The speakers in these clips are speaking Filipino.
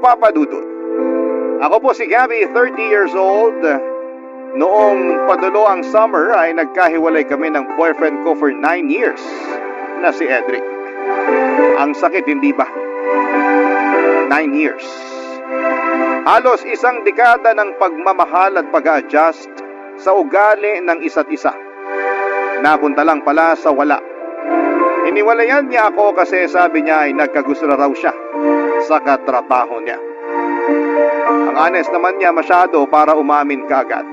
Papa Dudut. Ako po si Gabby, 30 years old. Noong padulo ang summer ay nagkahiwalay kami ng boyfriend ko for 9 years na si Edric. Ang sakit, hindi ba? 9 years. Halos isang dekada ng pagmamahal at pag-a-adjust sa ugali ng isa't isa. Napunta lang pala sa wala. Iniwalayan niya ako kasi sabi niya ay nagkagusto na raw siya sa katrabaho niya. Ang honest naman niya masyado para umamin kaagad.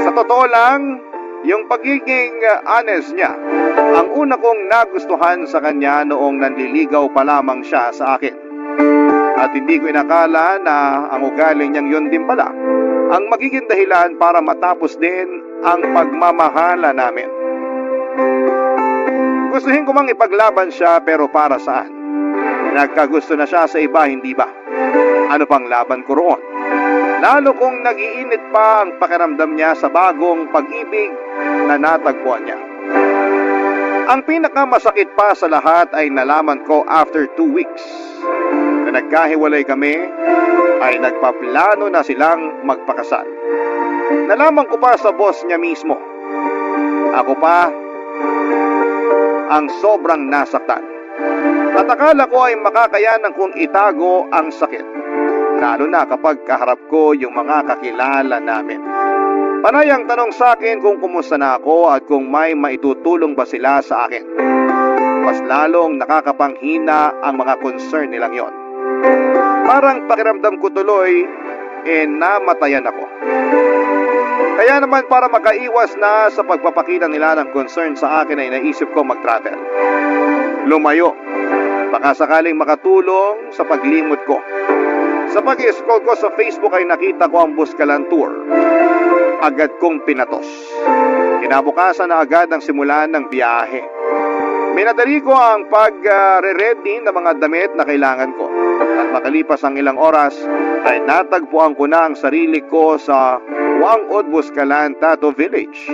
Sa totoo lang, yung pagiging honest niya, ang una kong nagustuhan sa kanya noong nanliligaw pa lamang siya sa akin. At hindi ko inakala na ang ugali niyang yun din pala ang magiging dahilan para matapos din ang pagmamahala namin. Gustuhin ko mang ipaglaban siya pero para saan? Nagkagusto na siya sa iba, hindi ba? Ano pang laban ko roon? Lalo kung nag-iinit pa ang pakiramdam niya sa bagong pag-ibig na natagpuan niya. Ang pinakamasakit pa sa lahat ay nalaman ko after 2 weeks na nagkahiwalay kami ay nagpaplano na silang magpakasal. Nalaman ko pa sa boss niya mismo. Ako pa ang sobrang nasaktan. At akala ko ay makakayanan kong itago ang sakit. Lalo na kapag kaharap ko yung mga kakilala namin. Panay ang tanong sa akin kung kumusta na ako at kung may maitutulong ba sila sa akin. Mas lalong nakakapanghina ang mga concern nilang yon. Parang pakiramdam ko tuloy, namatayan ako. Kaya naman para makaiwas na sa pagpapakita nila ng concern sa akin ay naisip ko mag-travel. Lumayo. Baka sakaling makatulong sa paglimot ko. Sa pag-scroll ko sa Facebook ay nakita ko ang Buscalan Tour. Agad kong pinatos. Kinabukasan na agad ang simulan ng biyahe. Minadali ko ang pag-re-ready ng mga damit na kailangan ko. At makalipas ang ilang oras ay natagpuan ko na ang sarili ko sa Wangod Buscalan Tattoo Village,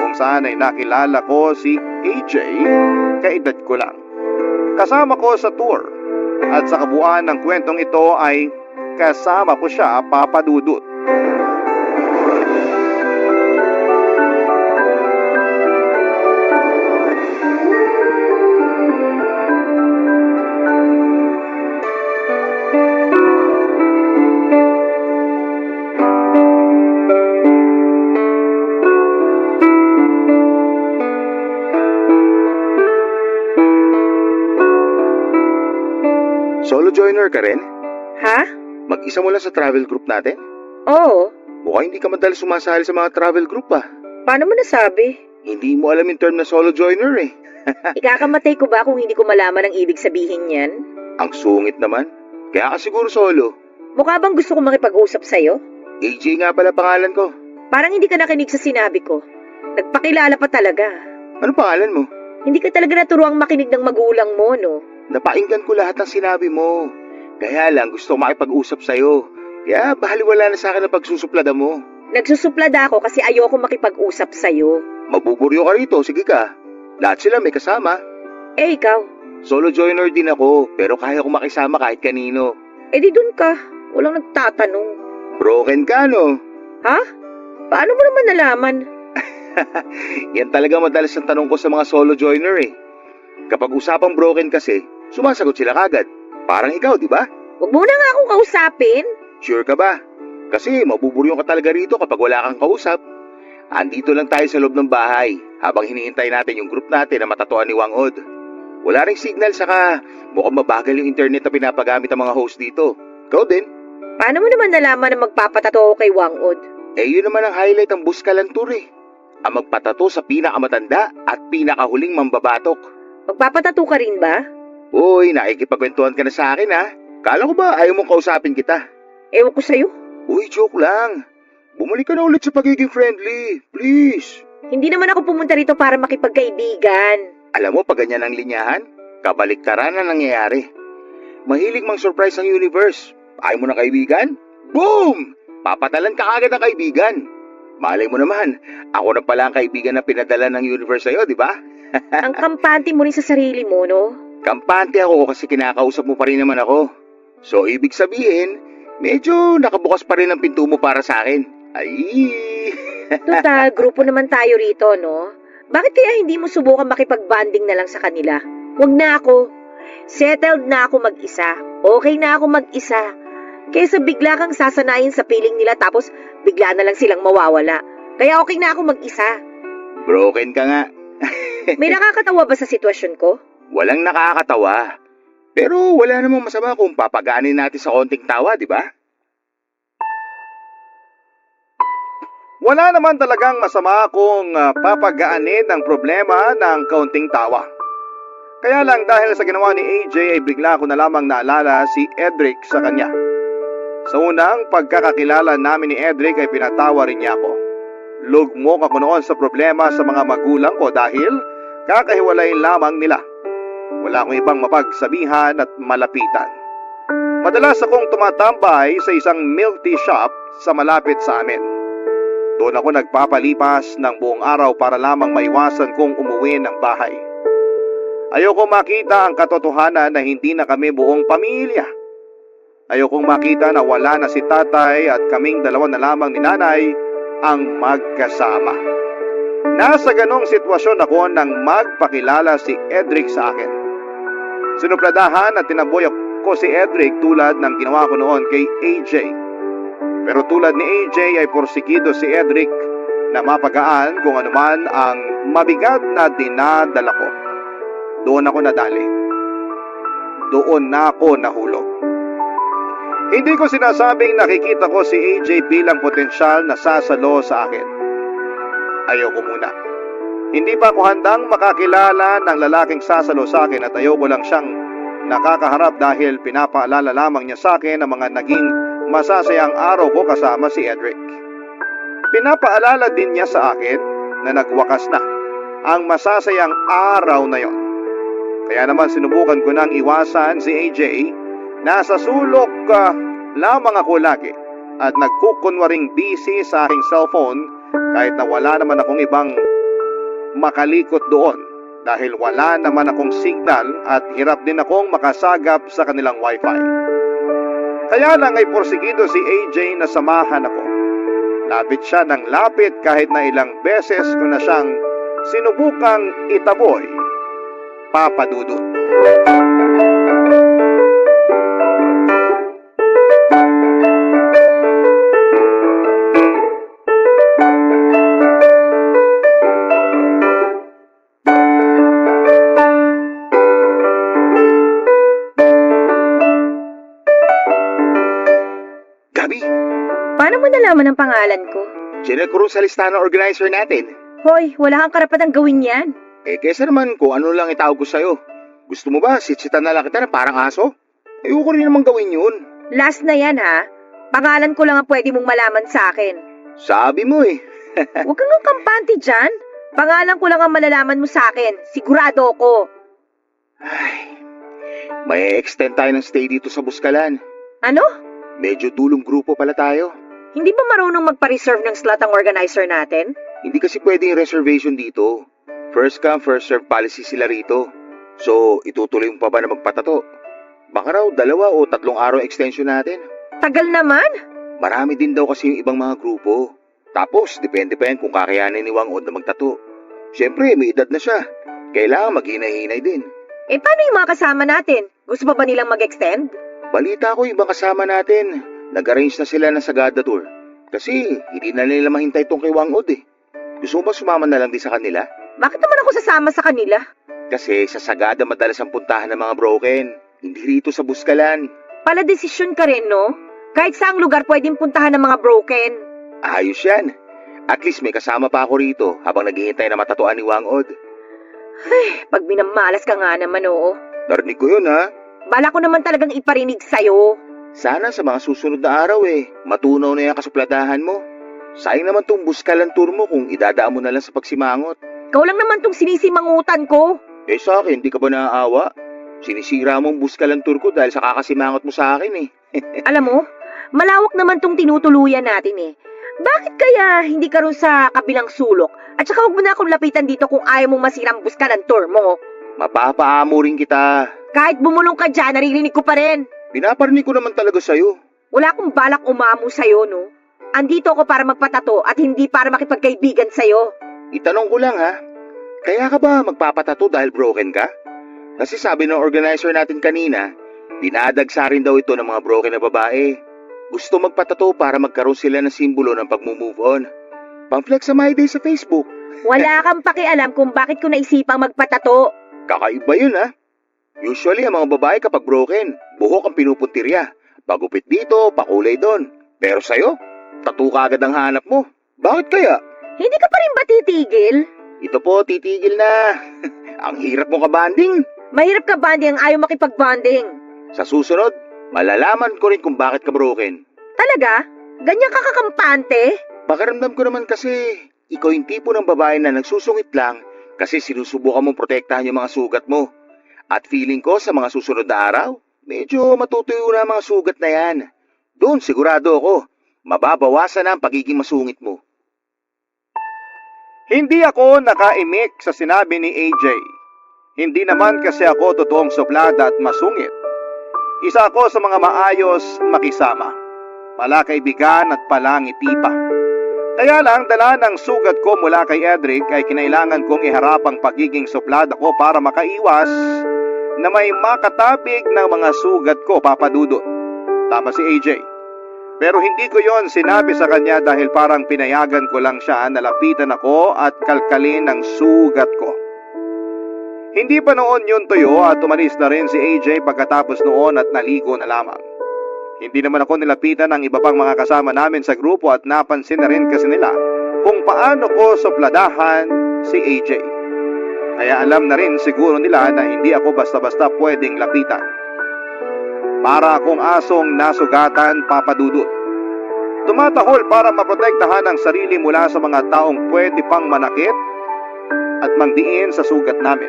kung saan ay nakilala ko si AJ, kaedad ko lang. Kasama ko sa tour at sa kabuuan ng kwentong ito ay kasama ko siya, Papa Dudut. Solo joiner ka rin? Ha? Mag-isa mo lang sa travel group natin? Oo. Mukhang hindi ka madalas sumasali sa mga travel group ah. Paano mo nasabi? Hindi mo alam yung term na solo joiner eh. Ikakamatay ko ba kung hindi ko malaman ang ibig sabihin yan? Ang sungit naman. Kaya ka siguro solo. Mukha bang gusto kong makipag-usap sa'yo? AJ nga pala pangalan ko. Parang hindi ka nakinig sa sinabi ko. Nagpakilala pa talaga. Ano pangalan mo? Hindi ka talaga naturuang makinig ng magulang mo, no? Napainggan ko lahat ng sinabi mo. Kaya lang gusto ko makipag-usap sa'yo. Kaya bahaliwala na sa akin ang pagsusuplada mo. Nagsusuplada ako kasi ayoko makipag-usap sa'yo. Mabuburyo ka rito, sige ka. Lahat sila may kasama. Eh, ikaw? Solo joiner din ako, pero kaya ko makisama kahit kanino. Eh, di dun ka. Walang nagtatanong. Broken ka, no? Ha? Paano mo naman nalaman? Yan talaga madalas ang tanong ko sa mga solo joiner eh. Kapag usapang broken kasi, sumasagot sila kagad. Parang ikaw, di ba? Huwag mo na nga akong kausapin. Sure ka ba? Kasi mabuburyong ka talaga rito kapag wala kang kausap. Andito lang tayo sa loob ng bahay habang hinihintay natin yung group natin na matatuan ni Wangod. Wala ring signal saka mukhang mabagal yung internet na pinapagamit ng mga host dito. Ikaw din. Paano mo naman nalaman na magpapatato ako kay Wangod? Eh yun naman ang highlight ng Buscalan Tour eh. Ang magpatato sa pinakamatanda at pinakahuling mambabatok. Magpapatato ka rin ba? Uy, nakikipagkwentuhan ka na sa akin ha. Kala ko ba ayaw mong kausapin kita? Ewan ko sa'yo. Uy, joke lang. Bumalik ka na ulit sa pagiging friendly. Please. Hindi naman ako pumunta rito para makipagkaibigan. Alam mo, pag ganyan ang linyahan, kabaliktaran na nangyayari. Mahilig mang surprise ang universe. Ayaw mo na kaibigan? Boom! Papatalan ka agad ng kaibigan. Malay mo naman, ako na pala ang kaibigan na pinadala ng universe sa'yo, di ba? Ang kampante mo rin sa sarili mo, no? Kampante ako kasi kinakausap mo pa rin naman ako. So, ibig sabihin, medyo nakabukas pa rin ang pinto mo para sa akin. Ay! Total, grupo naman tayo rito, no? Bakit kaya hindi mo subukan makipag-banding na lang sa kanila? Huwag na ako. Settled na ako mag-isa. Okay na ako mag-isa. Kaysa bigla kang sasanayin sa piling nila tapos bigla na lang silang mawawala. Kaya okay na ako mag-isa. Broken ka nga. May nakakatawa ba sa sitwasyon ko? Walang nakakatawa. Pero wala namang masama kung papagaanin natin sa konting tawa, di ba? Wala naman talagang masama kung papagaanin ang problema ng kaunting tawa. Kaya lang dahil sa ginawa ni AJ ay bigla ko na lamang naalala si Edric sa kanya. Sa unang pagkakakilala namin ni Edric ay pinatawa rin niya ako. Lugmok ako noon sa problema sa mga magulang ko dahil kakahiwalay lamang nila. Wala akong ibang mapagsabihan at malapitan. Madalas akong tumatambay sa isang milk tea shop sa malapit sa amin. Doon ako nagpapalipas ng buong araw para lamang maiwasan kong umuwi ng bahay. Ayoko makita ang katotohanan na hindi na kami buong pamilya. Ayokong makita na wala na si tatay at kaming dalawa na lamang ni nanay ang magkasama. Nasa ganong sitwasyon ako nang magpakilala si Edric sa akin. Sinupladahan at tinaboy ko si Edric tulad ng ginawa ko noon kay AJ. Pero tulad ni AJ ay porsigido si Edric na mapagaan kung anuman ang mabigat na dinadala ko. Doon ako nadali. Doon na ako nahulog. Hindi ko sinasabing nakikita ko si AJ bilang potensyal na sasalo sa akin. Ayoko muna. Hindi pa ako handang makakilala ng lalaking sasalo sa akin at ayoko lang siyang nakakaharap dahil pinapaalala lamang niya sa akin ang mga naging masasayang araw ko kasama si Edric. Pinapaalala din niya sa akin na nagwakas na ang masasayang araw na yon. Kaya naman sinubukan ko nang iwasan si AJ. Nasa sulok lamang ako lagi at nagkukunwaring busy sa aking cellphone kahit na wala naman akong ibang makalikot doon dahil wala naman akong signal at hirap din akong makasagap sa kanilang wifi. Kaya lang ay porsigido si AJ na samahan ako. Lapit siya ng lapit kahit na ilang beses ko na siyang sinubukang itaboy, Papa Dudut. Gabi, Paano mo nalaman ang pangalan ko? chinek ko rin sa listahan ng organizer natin. Hoy, wala kang karapatang gawin yan. Kesa naman kung ano lang itawag ko sa'yo. Gusto mo ba, sitsitan na lang kita na parang aso? Ayoko rin naman gawin yun. Last na yan, ha? Pangalan ko lang ang pwede mong malaman sa akin. Sabi mo eh. Huwag kang ang kampante dyan. Pangalan ko lang ang malalaman mo sa akin. Sigurado ako. Ay, may extend tayo ng stay dito sa Buskalan. Ano? Medyo dulong grupo pala tayo. Hindi ba marunong magpa-reserve ng slot ang organizer natin? Hindi kasi pwedeng reservation dito. First come, first serve policy sila rito. So, itutuloy mo pa ba na magpatato? Baka raw 2 o 3 araw extension natin. Tagal naman. Marami din daw kasi yung ibang mga grupo. Tapos, depende pa yan kung kakayanin ni Wang Od na magtato. Siyempre, may edad na siya. Kailangan maghinay-hinay din. Eh, paano yung mga kasama natin? Gusto pa ba nilang mag-extend? Balita ko yung ibang kasama natin. Nag-arrange na sila ng Sagada Tour. Kasi, hindi na nila mahintay tong kay Wang Od eh. Gusto mo ba sumama na lang din sa kanila? Bakit naman ako sasama sa kanila? Kasi sa Sagada madalas ang puntahan ng mga broken. Hindi rito sa Buskalan. Pala desisyon ka rin, no? Kahit saang lugar pwedeng puntahan ng mga broken. Ayos yan. At least may kasama pa ako rito habang naghihintay na matatuan ni Wang Od. Ay, pag minamalas ka nga naman, oo. Narinig ko yun ha. Bala ko naman talagang iparinig sa'yo. Sana sa mga susunod na araw matunaw na yung kasupladahan mo. Sayang naman tong Buskalan tour mo kung idadaan mo na lang sa pagsimangot. Ikaw lang naman tong sinisimangutan ko. Sa akin, di ka ba naaawa? Sinisira mo ang Buskalan tour ko dahil sa kakasimangot mo sa akin Alam mo, malawak naman tong tinutuluyan natin Bakit kaya hindi ka rin sa kabilang sulok? At saka huwag mo na akong lapitan dito kung ayaw mong masirang Buskalan tour mo. Mapapaamo rin kita. Kahit bumulong ka dyan, naririnig ko pa rin. Pinaparinig ko naman talaga sa'yo. Wala akong balak umamo sa'yo, no? Andito ako para magpatato at hindi para makipagkaibigan sa'yo. Itanong ko lang ha, kaya ka ba magpapatato dahil broken ka? Kasi sabi ng organizer natin kanina, dinadagsa rin daw ito ng mga broken na babae. Gusto magpatato para magkaroon sila ng simbolo ng pag-move on. Pang-flex sa My Day sa Facebook. Wala kang pakialam kung bakit ko naisipang magpatato. Kakaiba yun ha. Usually ang mga babae kapag broken, buhok ang pinupuntirya. Pagupit dito, pakulay doon. Pero sa'yo, tattoo ka agad ang hanap mo. Bakit kaya? Hindi ka pa rin ba titigil? Ito po, titigil na. Ang hirap mo kabanding. Mahirap ka banding ang ayaw makipag-bonding. Sa susunod, malalaman ko rin kung bakit ka broken. Talaga? Ganyan ka kakampante? Pakiramdam ko naman kasi, ikaw yung tipo ng babae na nagsusungit lang kasi sinusubukan mong protektahan yung mga sugat mo. At feeling ko sa mga susunod na araw, medyo matutuyo na ang mga sugat na yan. Doon sigurado ako, mababawasan na ang pagiging masungit mo. Hindi ako nakaimik sa sinabi ni AJ. Hindi naman kasi ako totoong suplada at masungit. Isa ako sa mga maayos makisama. Palakaibigan at palangiti pa. Kaya lang dala ng sugat ko mula kay Edric ay kinailangan kong iharap ang pagiging suplada ko para makaiwas na may makatabig ng mga sugat ko, Papa Dudut. Tama si AJ. Pero hindi ko yon sinabi sa kanya dahil parang pinayagan ko lang siya na lapitan ako at kalkalin ang sugat ko. Hindi pa noon yun tuyo at umalis na rin si AJ pagkatapos noon at naligo na lamang. Hindi naman ako nilapitan ng iba pang mga kasama namin sa grupo at napansin na rin kasi nila kung paano ko supladahan si AJ. Kaya alam na rin siguro nila na hindi ako basta-basta pwedeng lapitan. Para akong asong nasugatan, Papa Dudut. Tumatahol para maprotektahan ang sarili mula sa mga taong pwede pang manakit at mangdiin sa sugat namin.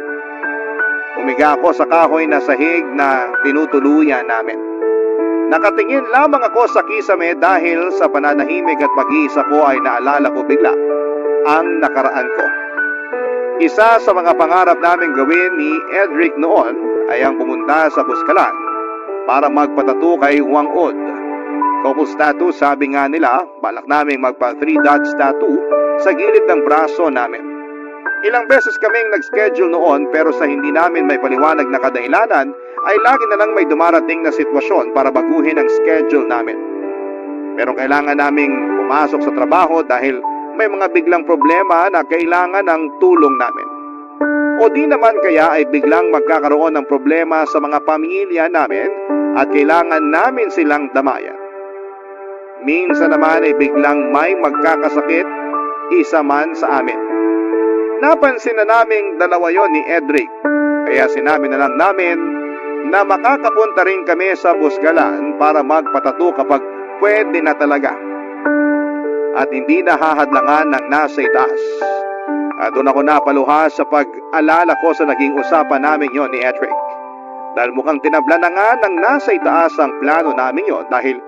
Umiga ako sa kahoy na sahig na tinutuluyan namin. Nakatingin lamang ako sa kisame dahil sa pananahimik at pag-iisa ko ay naalala ko bigla ang nakaraan ko. Isa sa mga pangarap namin gawin ni Edric noon ay ang pumunta sa Buskalan para magpatato kay Wang Od. Couples tattoo, sabi nga nila, balak namin magpa 3 dots tattoo sa gilid ng braso namin. Ilang beses kaming nag-schedule noon pero sa hindi namin may paliwanag na kadahilanan ay lagi na lang may dumarating na sitwasyon para baguhin ang schedule namin. Pero kailangan naming pumasok sa trabaho dahil may mga biglang problema na kailangan ng tulong namin. O di naman kaya ay biglang magkakaroon ng problema sa mga pamilya namin at kailangan namin silang damayan. Minsan naman ay biglang may magkakasakit, isa man sa amin. Napansin na naming dalawa yon ni Edric, kaya sinabi na lang namin na makakapunta rin kami sa Buskalan para magpatato kapag pwede na talaga. At hindi nahahadlangan ng nasa itaas. At doon ako napaluha sa pag-alala ko sa naging usapan namin yon ni Edric. Dahil mukhang tinabla na nga ng nasa itaas ang plano namin yon dahil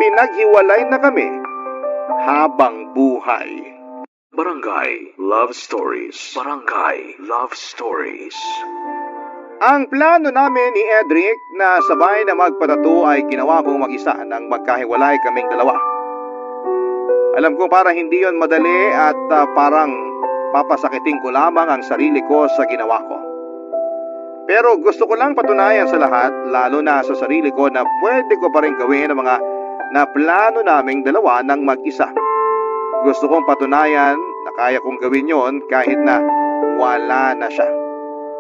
pinaghiwalay na kami habang buhay. Barangay Love Stories. Barangay Love Stories. Ang plano namin ni Edric na sabay na magpatato ay ginawa kong mag-isa nang magkahiwalay kaming dalawa. Alam ko para hindi yon madali at parang papasakitin ko lamang ang sarili ko sa ginawa ko. Pero gusto ko lang patunayan sa lahat, lalo na sa sarili ko, na pwede ko pa rin gawin ang mga naplano naming dalawa ng mag-isa. Gusto kong patunayan na kaya kong gawin yon kahit na wala na siya.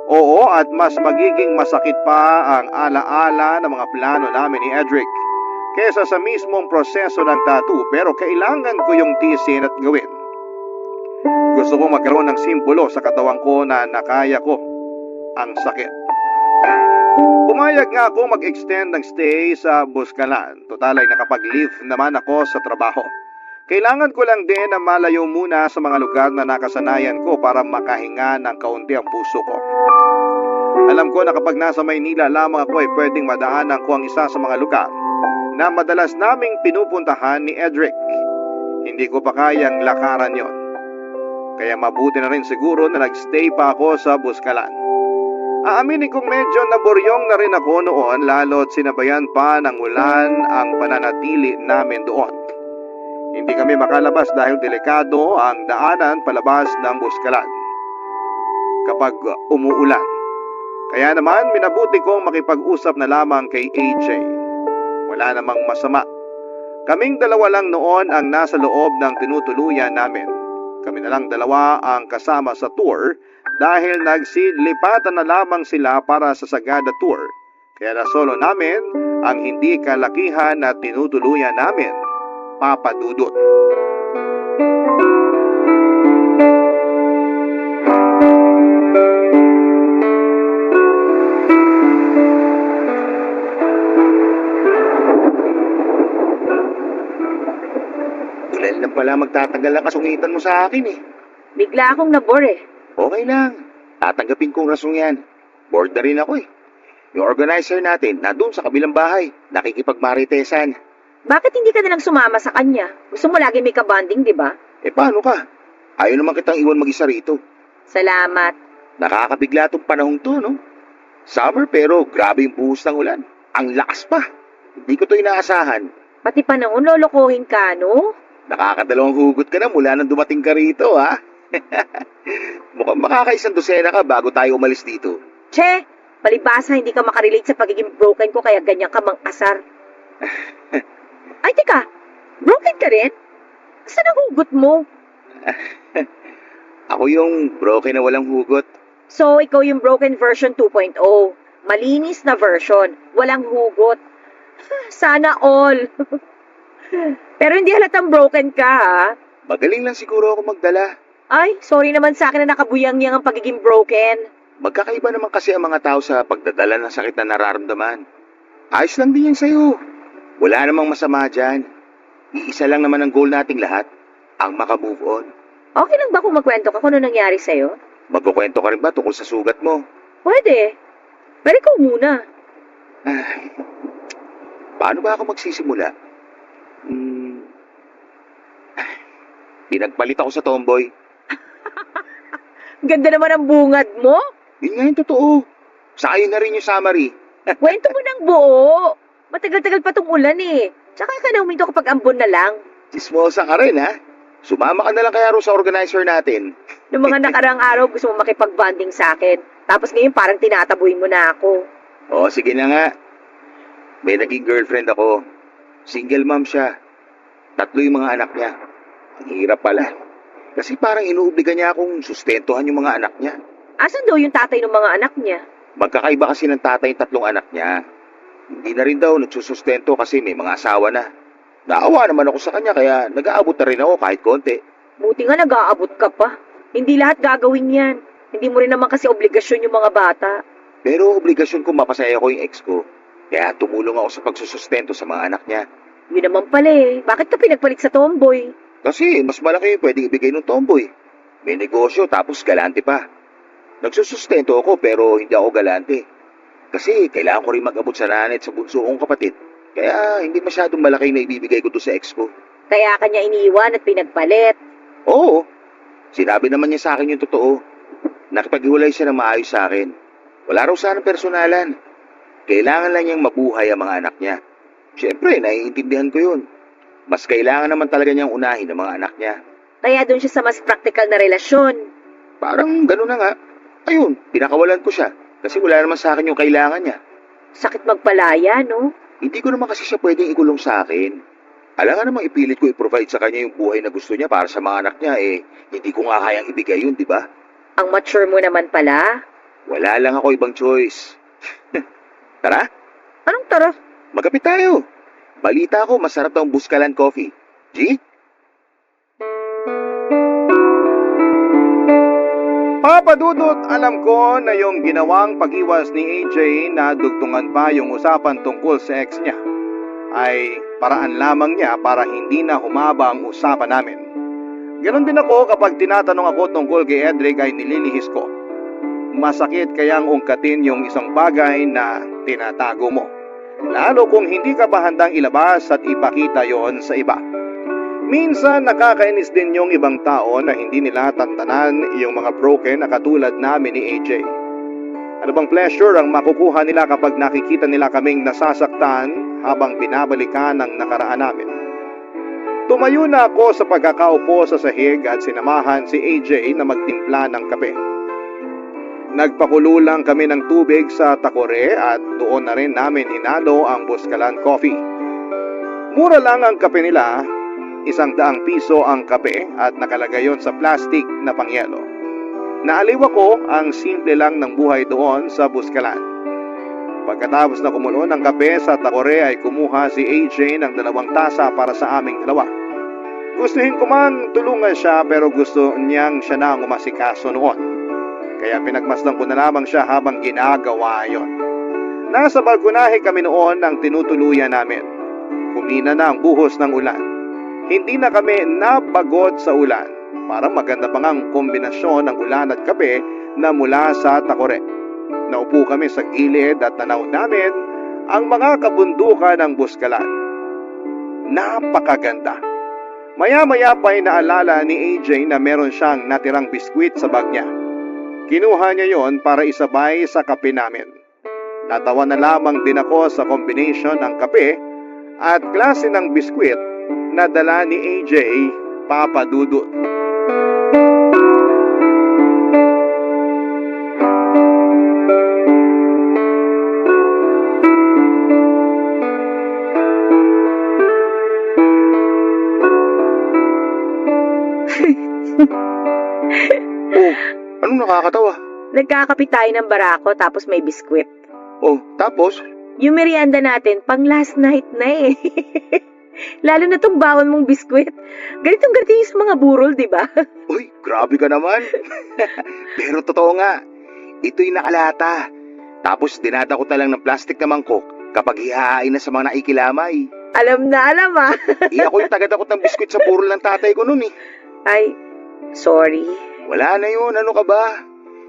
Oo, at mas magiging masakit pa ang alaala ng mga plano namin ni Edric kesa sa mismong proseso ng tattoo, pero kailangan ko yung tiisin at gawin. Gusto kong magkaroon ng simbolo sa katawan ko na nakaya ko ang sakit. Pumayag nga ako mag-extend ng stay sa Buskalan. Total ay nakapag-leave naman ako sa trabaho. Kailangan ko lang din na malayo muna sa mga lugar na nakasanayan ko para makahinga ng kaunti ang puso ko. Alam ko na kapag nasa Maynila lamang ako ay pwedeng madaanan ko ang isa sa mga lugar na madalas naming pinupuntahan ni Edric. Hindi ko pa kayang lakaran yon. Kaya mabuti na rin siguro na nagstay pa ako sa Buskalan. Aaminin kong medyo naburyong na rin ako noon lalo't sinabayan pa ng ulan ang pananatili namin doon. Hindi kami makalabas dahil delikado ang daanan palabas ng Buskalan kapag umuulan. Kaya naman minabuti kong makipag-usap na lamang kay AJ. Wala namang masama. Kaming dalawa lang noon ang nasa loob ng tinutuluyan namin. Kami na lang dalawa ang kasama sa tour dahil nagsilipatan na lamang sila para sa Sagada Tour. Kaya na solo namin ang hindi kalakihan na tinutuluyan namin, Papa Dudut. Ilan lang pala magtatagal ang kasungitan mo sa akin eh. Bigla akong nabore eh. Okay lang. Tatanggapin kong rasong yan. Bored na rin ako eh. Yung organizer natin na doon sa kabilang bahay, nakikipagmaritesan. Bakit hindi ka na lang sumama sa kanya? Gusto mo lagi may kabanding, di ba? Eh paano ka? Ayaw naman kitang iwan mag-isa rito. Salamat. Nakakabigla tong panahong to, no? Summer pero grabe yung buhos ng ulan. Ang lakas pa. Hindi ko to inaasahan. Pati panahon lolokohin ka, no? Nakakadalawang hugot ka na mula nang dumating ka rito, ha? Mukhang makakaisang dosena ka bago tayo umalis dito. Che, palibasa hindi ka makarelate sa pagiging broken ko kaya ganyan ka mang-asar. Ay, teka, broken ka rin? Saan ang hugot mo? Ako yung broken na walang hugot. So, ikaw yung broken version 2.0. Malinis na version, walang hugot. Sana all. Pero hindi halatang broken ka, ha? Magaling lang siguro ako magdala. Ay, sorry naman sa akin na nakabuyang-yang ang pagiging broken. Magkakaiba naman kasi ang mga tao sa pagdadala ng sakit na nararamdaman. Ayos lang din yan sa'yo. Wala namang masama dyan. Iisa lang naman ang goal nating lahat, ang makamove on. Okay lang ba kung magkwento ka kung ano nangyari sa'yo? Magkukwento ka rin ba tungkol sa sugat mo? Pwede. Pero ikaw muna. Paano ba ako magsisimula? Pinagpalit ako sa tomboy. Ganda naman ang bungad mo. Yun nga yung totoo. Saka yun na rin yung summary. Kwento mo ng buo. Matagal-tagal pa tong ulan eh. Tsaka ka na huminto kapag ambon na lang. Chismosa ka rin, ha? Sumama ka na lang kaya ro sa organizer natin. Noong mga nakaraang araw gusto mo makipag-bonding sa akin. Tapos ngayon parang tinatabuhin mo na ako. Oo, sige na nga. May naging girlfriend ako. Single mom siya. 3 yung mga anak niya. Ang hirap pala. Kasi parang inuobliga niya akong sustentuhan yung mga anak niya. Asan daw yung tatay ng mga anak niya? Magkakaiba kasi ng tatay yung 3 anak niya. Hindi na rin daw nagsusustento kasi may mga asawa na. Naawa naman ako sa kanya kaya nag-aabot na rin ako kahit konti. Buti nga nag-aabot ka pa. Hindi lahat gagawin yan. Hindi mo rin naman kasi obligasyon yung mga bata. Pero obligasyon ko mapasaya ko yung ex ko. Kaya tumulong ako sa pagsusustento sa mga anak niya. Yun naman pala eh. Bakit ka pinagpalit sa tomboy? Kasi mas malaki yung pwedeng ibigay ng tomboy. May negosyo tapos galante pa. Nagsusustento ako pero hindi ako galante. Kasi kailangan ko rin mag-abot sa nanay at sa bunso kong kapatid. Kaya hindi masyadong malaki na ibibigay ko doon sa ex ko. Kaya kanya iniwan at pinagpalit. Oo, sinabi naman niya sa akin yung totoo. Nakipaghiwalay siya ng maayos sa akin. Wala raw sanang personalan. Kailangan lang niyang mabuhay ang mga anak niya. Siyempre, naiintindihan ko yun. Mas kailangan naman talaga niyang unahin ang mga anak niya. Kaya doon siya sa mas practical na relasyon. Parang gano'n na nga. Ayun, pinakawalan ko siya. Kasi wala naman sa akin yung kailangan niya. Sakit magpalaya, no? Hindi ko naman kasi siya pwedeng ikulong sa akin. Alangan namang ipilit ko i-provide sa kanya yung buhay na gusto niya para sa mga anak niya, hindi ko nga kayang ibigay yun, di ba? Ang mature mo naman pala. Wala lang ako ibang choice. Tara, Anong tara? magkapit tayo. Balita ko, masarap daw ang Buskalan Coffee. G? Papa Dudut, alam ko na yung ginawang pag-iwas ni AJ na dugtungan pa yung usapan tungkol sa ex niya ay paraan lamang niya para hindi na humaba ang usapan namin. Ganon din ako kapag tinatanong ako tungkol kay Edric ay nililihis ko. Masakit kayang ungkatin yung isang bagay na tinatago mo. Lalo kung hindi ka pa handang ilabas at ipakita yon sa iba. Minsan nakakainis din yung ibang tao na hindi nila tantanan yung mga broken na katulad namin ni AJ. Ano bang pleasure ang makukuha nila kapag nakikita nila kaming nasasaktan habang binabalikan ang nakaraan namin? Tumayo na ako sa pagkakaupo sa sahig at sinamahan si AJ na magtimpla ng kape. Nagpakulo lang kami ng tubig sa takore at doon na rin namin hinalo ang Buscalan coffee. Mura lang ang kape nila, 100 piso ang kape at nakalagay yon sa plastic na pangyelo. Naaliw ako ang simple lang ng buhay doon sa Buscalan. Pagkatapos na kumulo ng kape sa takore ay kumuha si AJ ng 2 tasa para sa aming dalawa. Gustuhin ko man tulungan siya pero gusto niyang siya na ang umasikaso noon. Kaya pinagmasdan ko na lamang siya habang ginagawa yon. Nasa balkonahe kami noon ang tinutuluyan namin. Humina na ang buhos ng ulan. Hindi na kami napagod sa ulan. Parang maganda pa ngang kombinasyon ng ulan at kape na mula sa takore. Naupo kami sa gilid at tanaw namin ang mga kabundukan ng Buscalan. Napakaganda. Maya-maya pa ay naalala ni AJ na meron siyang natirang biskwit sa bag niya. Kinuha niya yon para isabay sa kape namin. Natawa na lamang din ako sa combination ng kape at klase ng biskwit na dala ni AJ, Papa Dudut. Anong nakakatawa? Nagkakape tayo ng barako tapos may biskwit. Oh, tapos? Yung merienda natin, pang last night na eh. Lalo na tong bawon mong biskwit. Ganitong ganito yung sa mga burol, di ba? Uy, grabe ka naman. Pero totoo nga, ito'y nakalata. Tapos dinadakot na lang ng plastic na mangkok kapag hihahain na sa mga naikilamay. Alam na alam ah. Ako yung tagadakot ng biskwit sa burol ng tatay ko noon eh. Ay, sorry. Wala na yun, ano ka ba?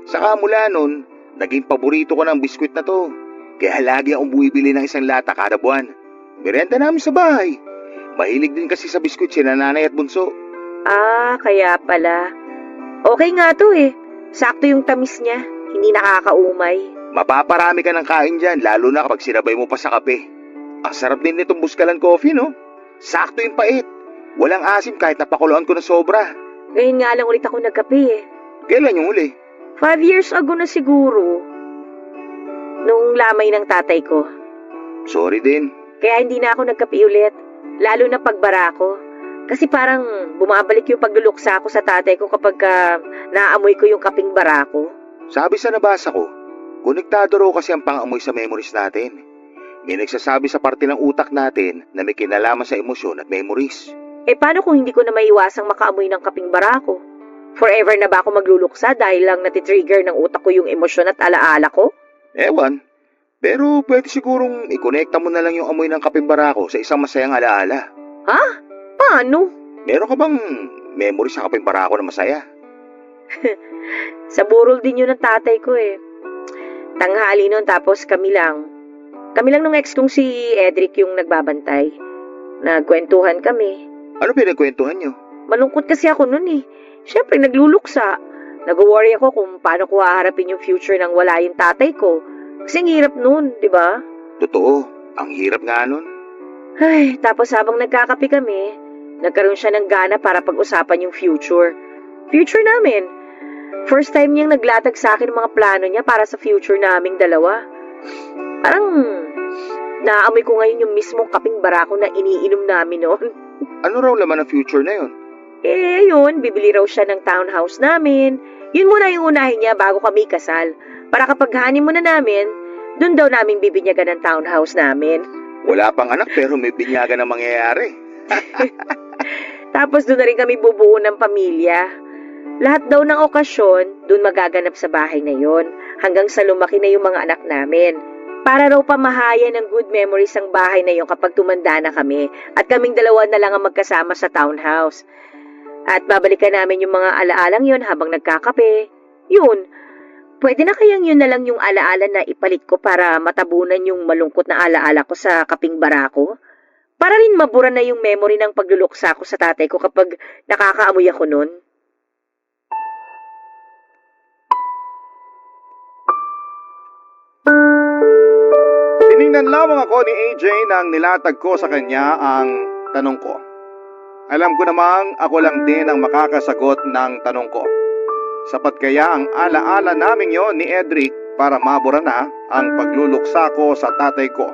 Saka mula nun, naging paborito ko ng biskwit na to. Kaya lagi akong bumibili ng 1 lata kada buwan. Merenda namin sa bahay. Mahilig din kasi sa biskwit si nanay at bunso. Ah, kaya pala. Okay nga to eh. Sakto yung tamis niya. Hindi nakakaumay. Mapaparami ka ng kain dyan, lalo na kapag sinabay mo pa sa kape. Ang sarap din nitong Buscalan coffee, no? Sakto yung pait. Walang asim kahit napakuluan ko na sobra. Ngayon nga lang ulit ako nagkape eh. Kailan yung huli? 5 years ago na siguro. Nung lamay ng tatay ko. Sorry din. Kaya hindi na ako nagkape ulit. Lalo na pagbara ko. Kasi parang bumabalik yung pagluluksa ko sa tatay ko kapag naamoy ko yung kaping bara ko. Sabi sa nabasa ko, konektado raw kasi ang pangamoy sa memories natin. May nagsasabi sa parte ng utak natin na may kinalaman sa emosyon at memories. Eh paano kung hindi ko na maiwasang makaamoy ng kaping bara ko? Forever na ba ako magluluksa dahil lang natitrigger ng utak ko yung emosyon at alaala ko? Ewan. Pero pwede sigurong ikonekta mo na lang yung amoy ng kaping barako sa isang masayang alaala. Ha? Paano? Meron ka bang memory sa kaping barako na masaya? Sa burol din yun ng tatay ko eh. Tanghali nun tapos kami lang. Kami lang nung ex kong si Edric yung nagbabantay. Nagkwentuhan kami. Ano pinagkwentuhan nyo? Malungkot kasi ako nun eh. Siyempre nagluluksa. Nag-worry ako kung paano ko haharapin yung future nang wala yung tatay ko. Kasi ang hirap nun, di ba? Totoo, ang hirap nga nun. Ay, tapos habang nagkakape kami, nagkaroon siya ng gana para pag-usapan yung future. Future namin. First time niyang naglatag sa akin ng mga plano niya para sa future naming dalawa. Parang naamoy ko ngayon yung mismong kaping barako na iniinom namin noon. Ano raw laman ang future na yun? Eh, yun, bibili raw siya ng townhouse namin. Yun muna yung unahin niya bago kami kasal. Para kapag honeymoon na namin, dun daw namin bibinyagan ng townhouse namin. Wala pang anak pero may binyagan na mangyayari. Tapos dun na rin kami bubuo ng pamilya. Lahat daw ng okasyon, dun magaganap sa bahay na yon hanggang sa lumaki na yung mga anak namin. Para raw pamahayan ng good memories ang bahay na yon kapag tumanda na kami at kaming dalawa na lang ang magkasama sa townhouse. At babalikan namin yung mga alaalang yon habang nagkakape. Yun, pwede na kayang yun na lang yung alaala na ipalit ko para matabunan yung malungkot na alaala ko sa kaping barako? Para rin mabura na yung memory ng pagluluksa ko sa tatay ko kapag nakakaamoy ako nun? Tiningnan lamang ako ni AJ nang nilatag ko sa kanya ang tanong ko. Alam ko namang ako lang din ang makakasagot ng tanong ko. Sapat kaya ang alaala naming yon ni Edric para mabura na ang pagluluksa ko sa tatay ko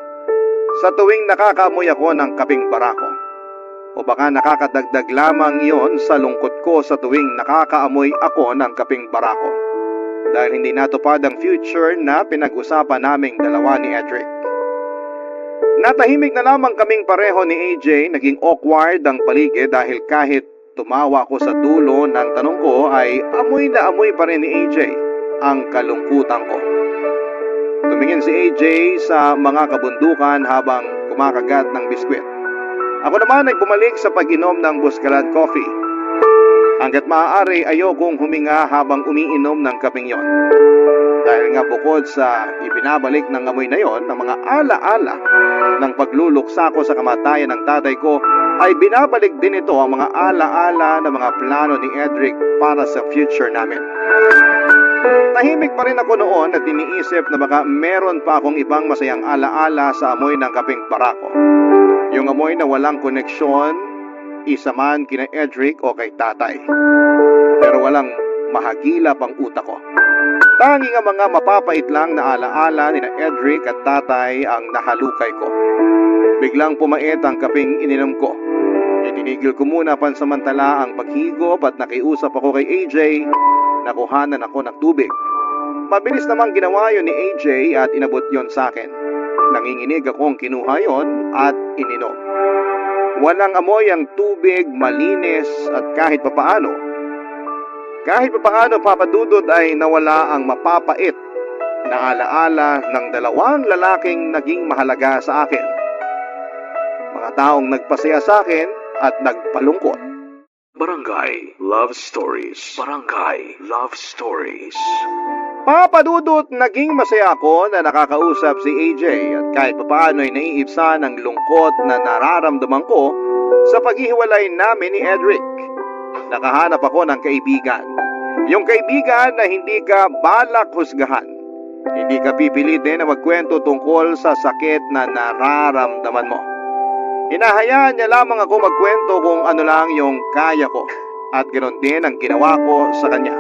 sa tuwing nakakaamoy ako ng kaping barako? O baka nakakadagdag lamang iyon sa lungkot ko sa tuwing nakakaamoy ako ng kaping barako dahil hindi natupad ang future na pinag-usapan naming dalawa ni Edric. Natahimik na lamang kaming pareho ni AJ, naging awkward ang paligid dahil kahit tumawa ko sa dulo ng tanong ko ay amoy na amoy pa rin ni AJ ang kalungkutan ko. Tumingin si AJ sa mga kabundukan habang kumakagat ng biskwit. Ako naman ay bumalik sa pag-inom ng Buscalan coffee. Hanggat maaari ayokong huminga habang umiinom ng kapeng yon. Dahil nga bukod sa ibinabalik ng amoy na yon ng mga alaala ng pagluluksa ko sa kamatayan ng tatay ko, ay binabalik din ito ang mga alaala ng mga plano ni Edric para sa future namin. Tahimik pa rin ako noon at iniisip na baka meron pa akong ibang masayang alaala sa amoy ng kaping barako. Yung amoy na walang koneksyon, isa man kina Edric o kay tatay. Pero walang mahagilap ang utak ko. Tanging ang mga mapapait lang na alaala ni Edric at tatay ang nahalukay ko. Biglang pumait ang kaping ininom ko. Itinigil ko muna pansamantala ang paghigop at nakiusap ako kay AJ. Nakuhanan ako ng tubig. Mabilis namang ginawa yun ni AJ at inabot yon sa akin. Nanginginig akong kinuha yon at ininom. Walang amoy ang tubig, malinis at kahit papaano papadudod ay nawala ang mapapait na alaala ng dalawang lalaking naging mahalaga sa akin. Mga taong nagpasaya sa akin at nagpalungkot. Barangay Love Stories. Barangay Love Stories. Papadudot, naging masaya ako na nakakausap si AJ at kahit papaano ay naiibsan ang lungkot na nararamdaman ko sa paghihiwalay namin ni Edric. Nakahanap ako ng kaibigan. Yung kaibigan na hindi ka balak husgahan. Hindi ka pipilitin na magkwento tungkol sa sakit na nararamdaman mo. Hinahayaan niya lamang ako magkwento kung ano lang yung kaya ko at ganoon din ang ginawa ko sa kanya.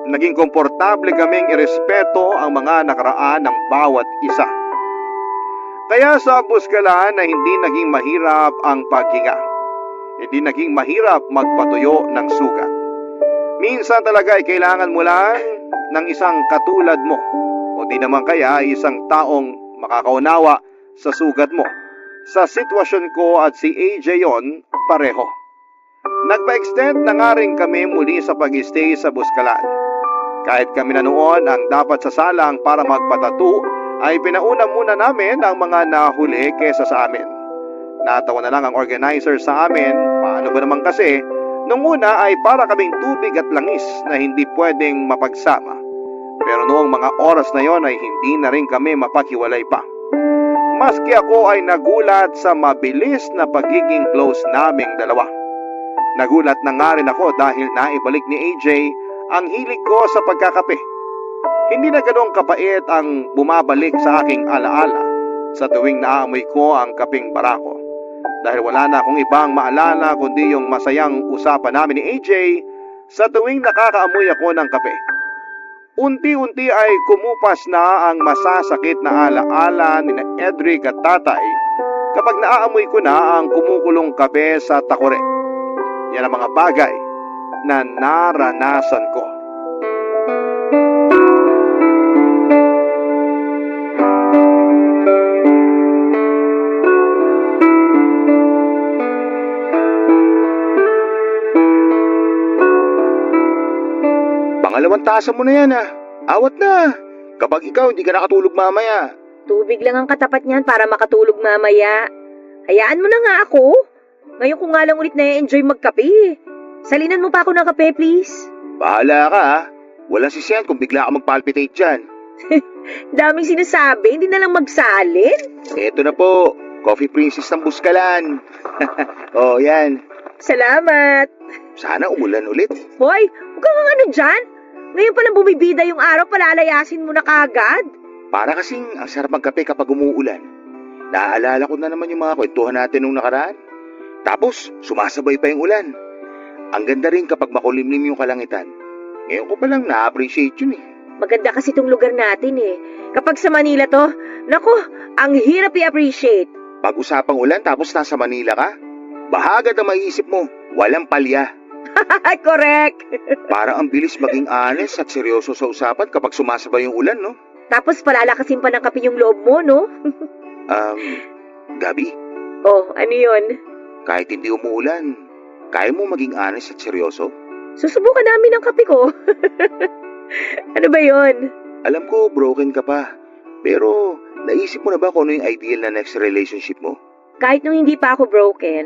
Naging komportable kaming irespeto ang mga nakaraan ng bawat isa. Kaya sa Buscalan na hindi naging mahirap ang paghinga. Hindi naging mahirap magpatuyo ng sugat. Minsan talaga ay kailangan mo lang ng isang katulad mo o di naman kaya isang taong makakaunawa sa sugat mo. Sa sitwasyon ko at si AJ yon, pareho. Nagpa-extend na nga rin kami muli sa pag-stay sa Buscalan. Kahit kami na noon ang dapat sasalang para magpatattoo, ay pinauna muna namin ang mga nahuli kesa sa amin. Natawa na lang ang organizer sa amin, paano ba naman kasi, nung una ay para kaming tubig at langis na hindi pwedeng mapagsama. Pero noong mga oras na yon ay hindi na rin kami mapaghiwalay pa. Maski ako ay nagulat sa mabilis na pagiging close naming dalawa. Nagulat na nga rin ako dahil naibalik ni AJ ang hilig ko sa pagkakape. Hindi na ganong kapait ang bumabalik sa aking alaala sa tuwing naaamoy ko ang kaping barako. Dahil wala na akong ibang maalala kundi yung masayang usapan namin ni AJ sa tuwing nakakaamoy ako ng kape. Unti-unti ay kumupas na ang masasakit na alaala ni Edric at tatay kapag naaamoy ko na ang kumukulong kape sa takore. Yan ang mga bagay na naranasan ko. Pangalawang tasa mo na yan Awat na. Kapag ikaw hindi ka nakatulog mamaya. Tubig lang ang katapat niyan para makatulog mamaya. Hayaan mo na nga ako. Ngayon ko nga lang ulit na-enjoy magkape. Salinan mo pa ako ng kape, please. Bahala ka Walang sisiyan kung bigla ka mag-palpitate dyan. Daming sinasabi, hindi na lang magsalin. Eto na po, Coffee Princess ng Buscalan. Oh, yan. Salamat. Sana umulan ulit. Hoy, huwag kang ano dyan. Ngayon palang bumibida yung araw, palalayasin mo na kagad. Para kasing ang sarap magkape kapag umuulan. Naaalala ko na naman yung mga kwentuhan natin nung nakaraan. Tapos, sumasabay pa yung ulan. Ang ganda rin kapag makulimlim yung kalangitan. Ngayon ko palang na-appreciate yun eh. Maganda kasi itong lugar natin eh. Kapag sa Manila to, nako, ang hirap i-appreciate. Pag-usapang ulan tapos nasa Manila ka, bahagad ang maiisip mo, walang palya. Correct! Para ang bilis maging honest at seryoso sa usapan kapag sumasabay yung ulan, no? Tapos palalakasin pa ng kape yung loob mo, no? Gabi, Oh, ano yun? kahit hindi umuulan, kaya mo maging honest at seryoso? Susubukan namin ang kape ko. Ano ba yun? Alam ko, broken ka pa. Pero, naisip mo na ba kung ano yung ideal na next relationship mo? Kahit nung hindi pa ako broken,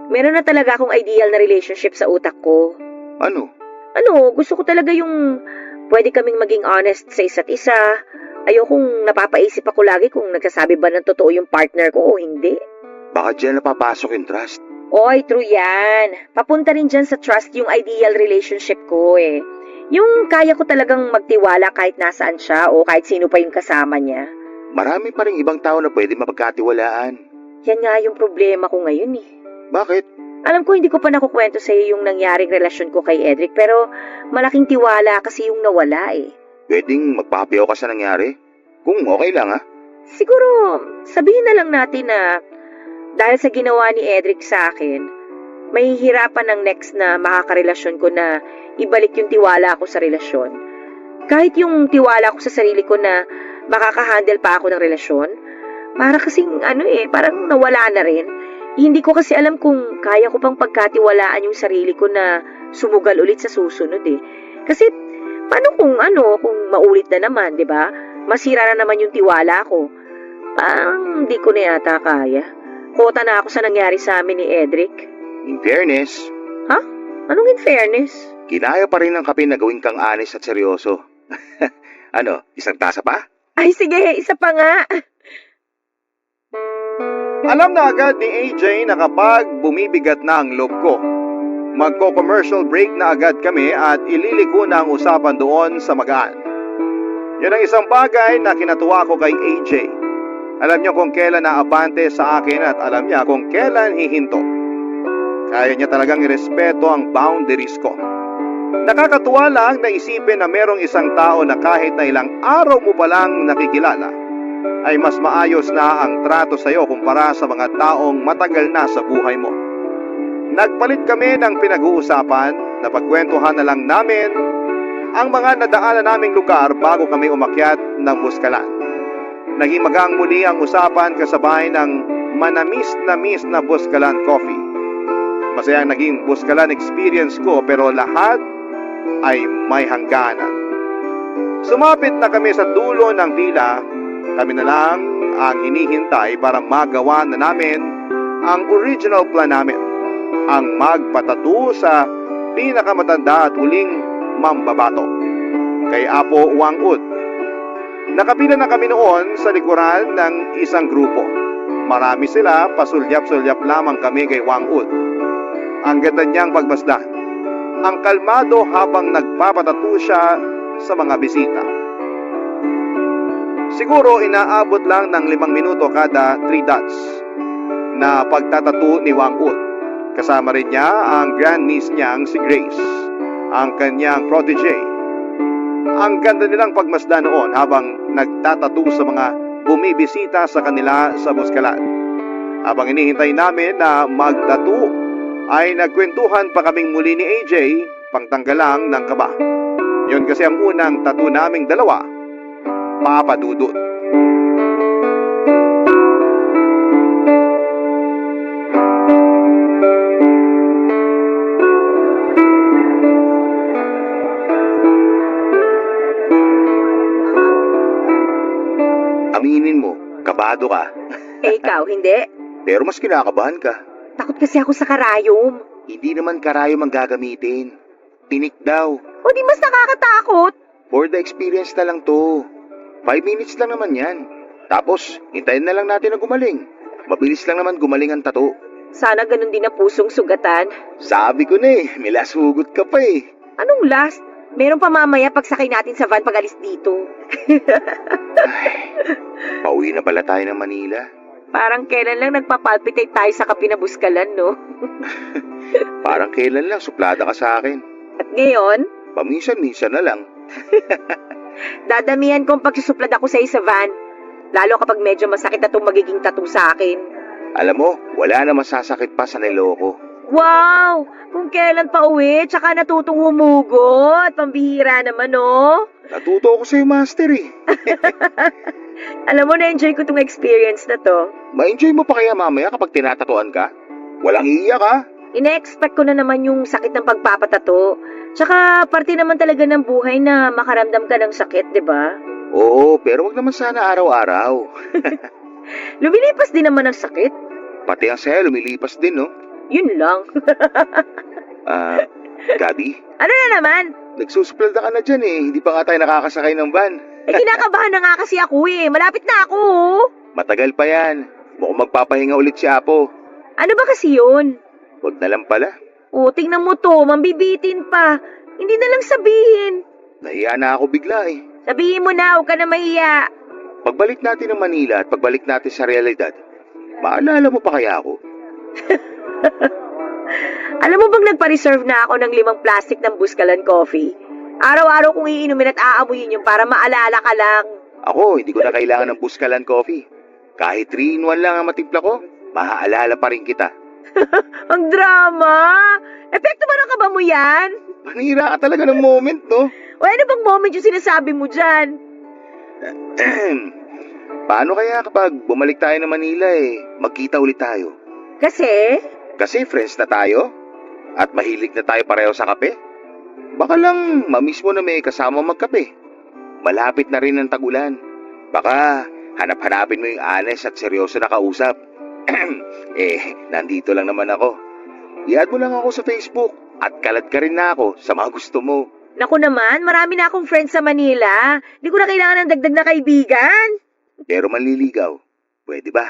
meron na talaga akong ideal na relationship sa utak ko. Ano? Ano, gusto ko talaga yung pwede kaming maging honest sa isa't isa. Ayokong napapaisip ako lagi kung nagsasabi ba ng totoo yung partner ko o hindi. Baka dyan napapasok yung trust. Oy, true yan. Papunta rin dyan sa trust yung ideal relationship ko eh. Yung kaya ko talagang magtiwala kahit nasaan siya o kahit sino pa yung kasama niya. Marami pa rin ibang tao na pwede mapagkatiwalaan. Yan nga yung problema ko ngayon eh. Bakit? Alam ko hindi ko pa nakukwento sa iyo yung nangyaring relasyon ko kay Edric pero malaking tiwala kasi yung nawala eh. Pwedeng magpapayaw ka sa nangyari? Kung okay lang ha? Siguro sabihin na lang natin na dahil sa ginawa ni Edric sa akin, mahihirapan ng next na makakarelasyon ko na ibalik yung tiwala ko sa relasyon. Kahit yung tiwala ko sa sarili ko na makakahandle pa ako ng relasyon, para kasing parang nawala na rin. Hindi ko kasi alam kung kaya ko pang pagkatiwalaan yung sarili ko na sumugal ulit sa susunod eh. Kasi paano kung maulit na naman, 'di ba? Masira na naman yung tiwala ko. Parang hindi ko na yata kaya. Kota na ako sa nangyari sa amin ni Edric. In fairness, Ha? Anong in fairness? kinaya pa rin ng kape na gawin kang honest at seryoso. Ano, isang tasa pa? Ay sige, isa pa nga. Alam na agad ni AJ na kapag bumibigat na ang loob ko, magko-commercial break na agad kami at ililiko na ang usapan doon sa magaan. Yun ang isang bagay na kinatuwa ko kay AJ. Alam niya kung kailan naabante sa akin at alam niya kung kailan hihinto. Kaya niya talagang irespeto ang boundaries ko. Nakakatuwa lang na isipin na merong isang tao na kahit na ilang araw mo palang nakikilala, ay mas maayos na ang trato sa iyo kumpara sa mga taong matagal na sa buhay mo. Nagpalit kami ng pinag-uusapan, napagkwentuhan na lang namin ang mga nadaanan naming lugar bago kami umakyat ng Buskalan. Naging magang muli ang usapan kasabay ng manamis na Buskalan coffee. Masayang naging Buskalan experience ko pero lahat ay may hangganan. Sumapit na kami sa dulo ng pila. Kami na lang ang hinihintay para magawa na namin ang original plan namin. Ang magpatato sa pinakamatanda at huling mambabato, kay Apo Wang Ud. Nakapila na kami noon sa likuran ng isang grupo. Marami sila, pasulyap-sulyap lamang kami kay Wang Ud. Ang ganda niyang pagmasdan. Ang kalmado habang nagpapatato siya sa mga bisita. Siguro inaabot lang ng 5 minuto kada 3 dots na pagtatato ni Wang Ud. Kasama rin niya ang grandniece niyang si Grace, ang kanyang protege. Ang ganda nilang pagmasdan noon habang nagtatato sa mga bumibisita sa kanila sa Buskalan. Habang inihintay namin na magtato, ay nagkwentuhan pa kaming muli ni AJ, pangtanggalang ng kaba. Yun kasi ang unang tattoo naming dalawa, Papa Dudut. Aminin mo, kabado ka. Eh ikaw, hindi? Pero mas kinakabahan ka. Takot kasi ako sa karayom. Hindi naman karayom ang gagamitin. Tinik daw. O di mas nakakatakot. For the experience na lang to. 5 minutes lang naman yan. Tapos, hintayin na lang natin na gumaling. Mabilis lang naman gumaling ang tato. Sana ganun din ang pusong sugatan. Sabi ko na may last hugot ka pa eh. Anong last? Meron pa mamaya pagsakay natin sa van pag alis dito. Pauwi na pala tayo ng Manila. Parang kailan lang nagpapalpitate tayo sa kape na buskalan, no? Parang kailan lang suplada ka sa akin. At ngayon, Paminsan-minsan na lang. dadamihan kong pagsusuplad ako sa sa van. Lalo kapag medyo masakit na itong magiging tattoo sa akin. Alam mo, wala na masasakit pa sa niloko. Wow! Kung kailan pa uwi, tsaka natutong humugot. Pambihira naman, no? Natuto ako sa'yo, Master eh. Alam mo, na-enjoy ko tong experience na to. Ma-enjoy mo pa kaya mamaya kapag tinatatuan ka? Walang iiyak ha? Ine-expect ko na naman yung sakit ng pagpapatato. Tsaka parte naman talaga ng buhay na makaramdam ka ng sakit, di ba? Oo, pero wag naman sana araw-araw. Lumilipas din naman ang sakit. Pati ang saya lumilipas din, no? Yun lang. Gabi, Ano na naman? nagsusuplada ka na dyan eh. Hindi pa nga tayo nakakasakay ng van. Kinakabahan na nga kasi ako eh. Malapit na ako. Oh. Matagal pa yan. Mukhang magpapahinga ulit si Apo. Ano ba kasi yun? Wag na lang pala. Tingnan mo to. Mambibitin pa. Hindi na lang sabihin. Nahiya na ako bigla eh. Sabihin mo na, huwag ka na mahiya. Pagbalik natin ng Manila at pagbalik natin sa realidad, maalala mo pa kaya ako? Alam mo bang nagpa-reserve na ako ng 5 plastic ng Buskalan Coffee? Araw-araw kong iinumin at aamuyin yung para maalala ka lang. Ako, hindi ko na kailangan ng Buskalan Coffee. Kahit 3-in-1 lang ang matimpla ko, maaalala pa rin kita. Ang drama! Epekto ba ng kaba mo yan? Panira ka talaga ng moment, no? O ano bang moment yung sinasabi mo dyan? Paano kaya kapag bumalik tayo ng Manila magkita ulit tayo? Kasi? Kasi friends na tayo? At mahilig na tayo pareho sa kape? Baka lang mamiss mo na may kasama magkape. Malapit na rin ang tagulan. Baka hanap-hanapin mo yung honest at seryoso na kausap. Nandito lang naman ako. I-add mo lang ako sa Facebook at kalat ka rin na ako sa mga gusto mo. Naku naman, marami na akong friends sa Manila. Di ko na kailangan ng dagdag na kaibigan. Pero manliligaw, pwede ba?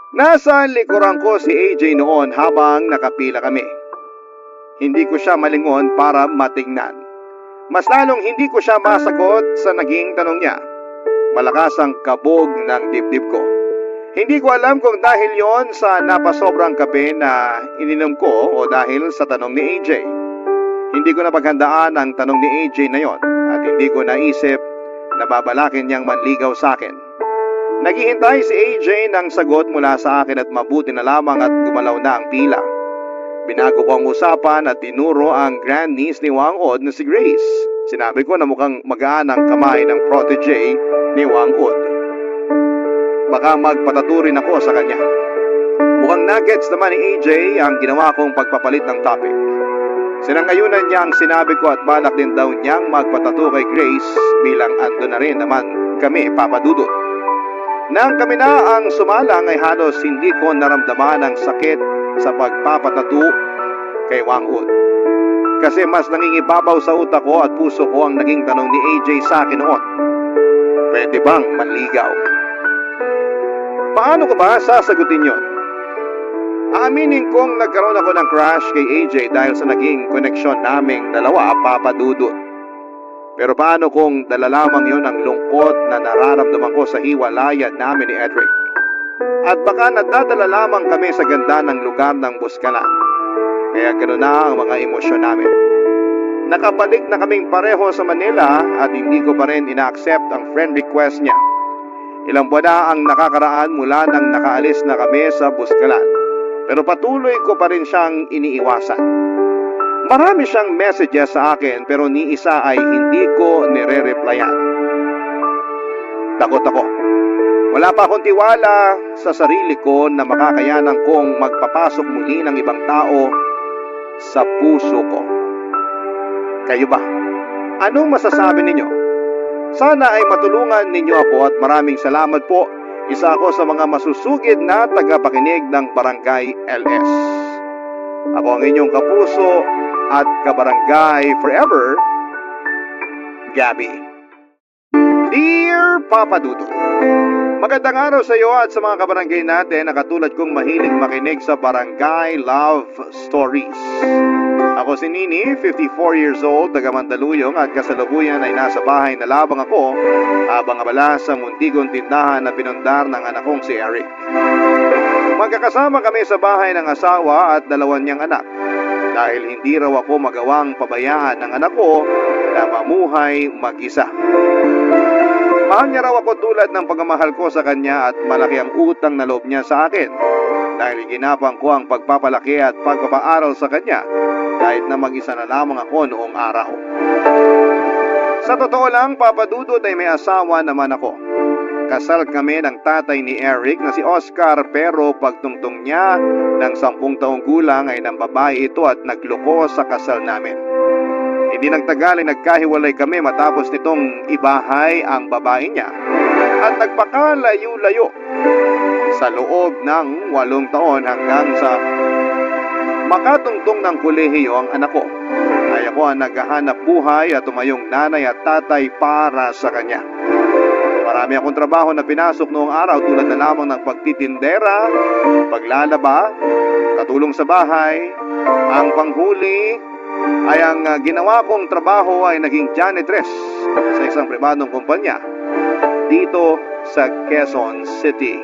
Nasa likuran ko si AJ noon habang nakapila kami. Hindi ko siya malingon para matingnan. Mas lalong hindi ko siya masagot sa naging tanong niya. Malakas ang kabog ng dibdib ko. Hindi ko alam kung dahil yon sa napasobrang kape na ininom ko o dahil sa tanong ni AJ. Hindi ko napaghandaan ang tanong ni AJ na yon at hindi ko naisip na babalakin niyang manligaw sa akin. Naghihintay si AJ ng sagot mula sa akin at mabuti na lamang at gumalaw na ang pila. Binago ko ang usapan at tinuro ang grandniece ni Wang Od na si Grace. Sinabi ko na mukhang magaan ang kamay ng protege ni Wang Od. Baka magpataturin ako sa kanya. Mukhang nuggets naman ni AJ ang ginawa kong pagpapalit ng topic. Sinangayunan niya ang sinabi ko at balak din daw niyang magpatato kay Grace bilang ando na rin naman kami papadudot. Nang kami na ang sumalang ay halos hindi ko naramdaman ang sakit sa pagpapatato kay Wang Ud. Kasi mas nangingibabaw sa utak ko at puso ko ang naging tanong ni AJ sa akin noon. Pwede bang manligaw? Paano ko ba sasagutin yon? Aaminin kong nagkaroon ako ng crush kay AJ dahil sa naging koneksyon naming dalawa papadudot. Pero paano kung dala lamang yon ang lungkot na nararamdaman ko sa hiwalayan namin ni Edric? At baka nadadala lamang kami sa ganda ng lugar ng Buskalan. Kaya gano'n na ang mga emosyon namin. Nakabalik na kaming pareho sa Manila at hindi ko pa rin ina-accept ang friend request niya. Ilang buwan na ang nakakaraan mula nang nakaalis na kami sa Buskalan. Pero patuloy ko pa rin siyang iniiwasan. Marami siyang messages sa akin pero ni isa ay hindi ko nire-replyan. Takot ako. Wala pa akong tiwala sa sarili ko na makakayanan kong magpapasok muli ng ibang tao sa puso ko. Kayo ba? Anong masasabi ninyo? Sana ay matulungan ninyo ako at maraming salamat po. Isa ako sa mga masusugid na tagapakinig ng Barangay LS. Ako ang inyong kapuso at kabarangay forever, Gabby. Dear Dear Papa Dudut, magandang araw sa iyo at sa mga kabarangay natin na katulad kong mahilig makinig sa Barangay Love Stories. Ako si Nini, 54 years old, taga Mandaluyong at kasalukuyan ay nasa bahay na labang ako habang abala sa muntigong tindahan na pinundar ng anak kong si Eric. Magkakasama kami sa bahay ng asawa at dalawan niyang anak dahil hindi raw ako magawang pabayaan ng anak ko na mamuhay mag-isa. Mahal niya raw ako tulad ng pagmamahal ko sa kanya at malaki ang utang na loob niya sa akin dahil ginapang ko ang pagpapalaki at pagpapaaral sa kanya kahit na mag-isa na lamang ako noong araw. Sa totoo lang, Papa Dudut ay may asawa naman ako. Kasal kami ng tatay ni Eric na si Oscar pero pagtungtong niya ng 10 taong gulang ay nang babae ito at nagloko sa kasal namin. Hindi nagtagal ay nagkahiwalay kami matapos nitong ibahay ang babae niya at nagpakalayo-layo sa loob ng 8 taon hanggang sa makatungtong ng kolehiyo ang anak ko. Ay ako ang naghahanap buhay at tumayong nanay at tatay para sa kanya. Marami akong trabaho na pinasok noong araw tulad na lamang ng pagtitindera, paglalaba, katulong sa bahay, ang panghuli, ay ang ginawa kong trabaho ay naging janitress sa isang pribadong kumpanya dito sa Quezon City.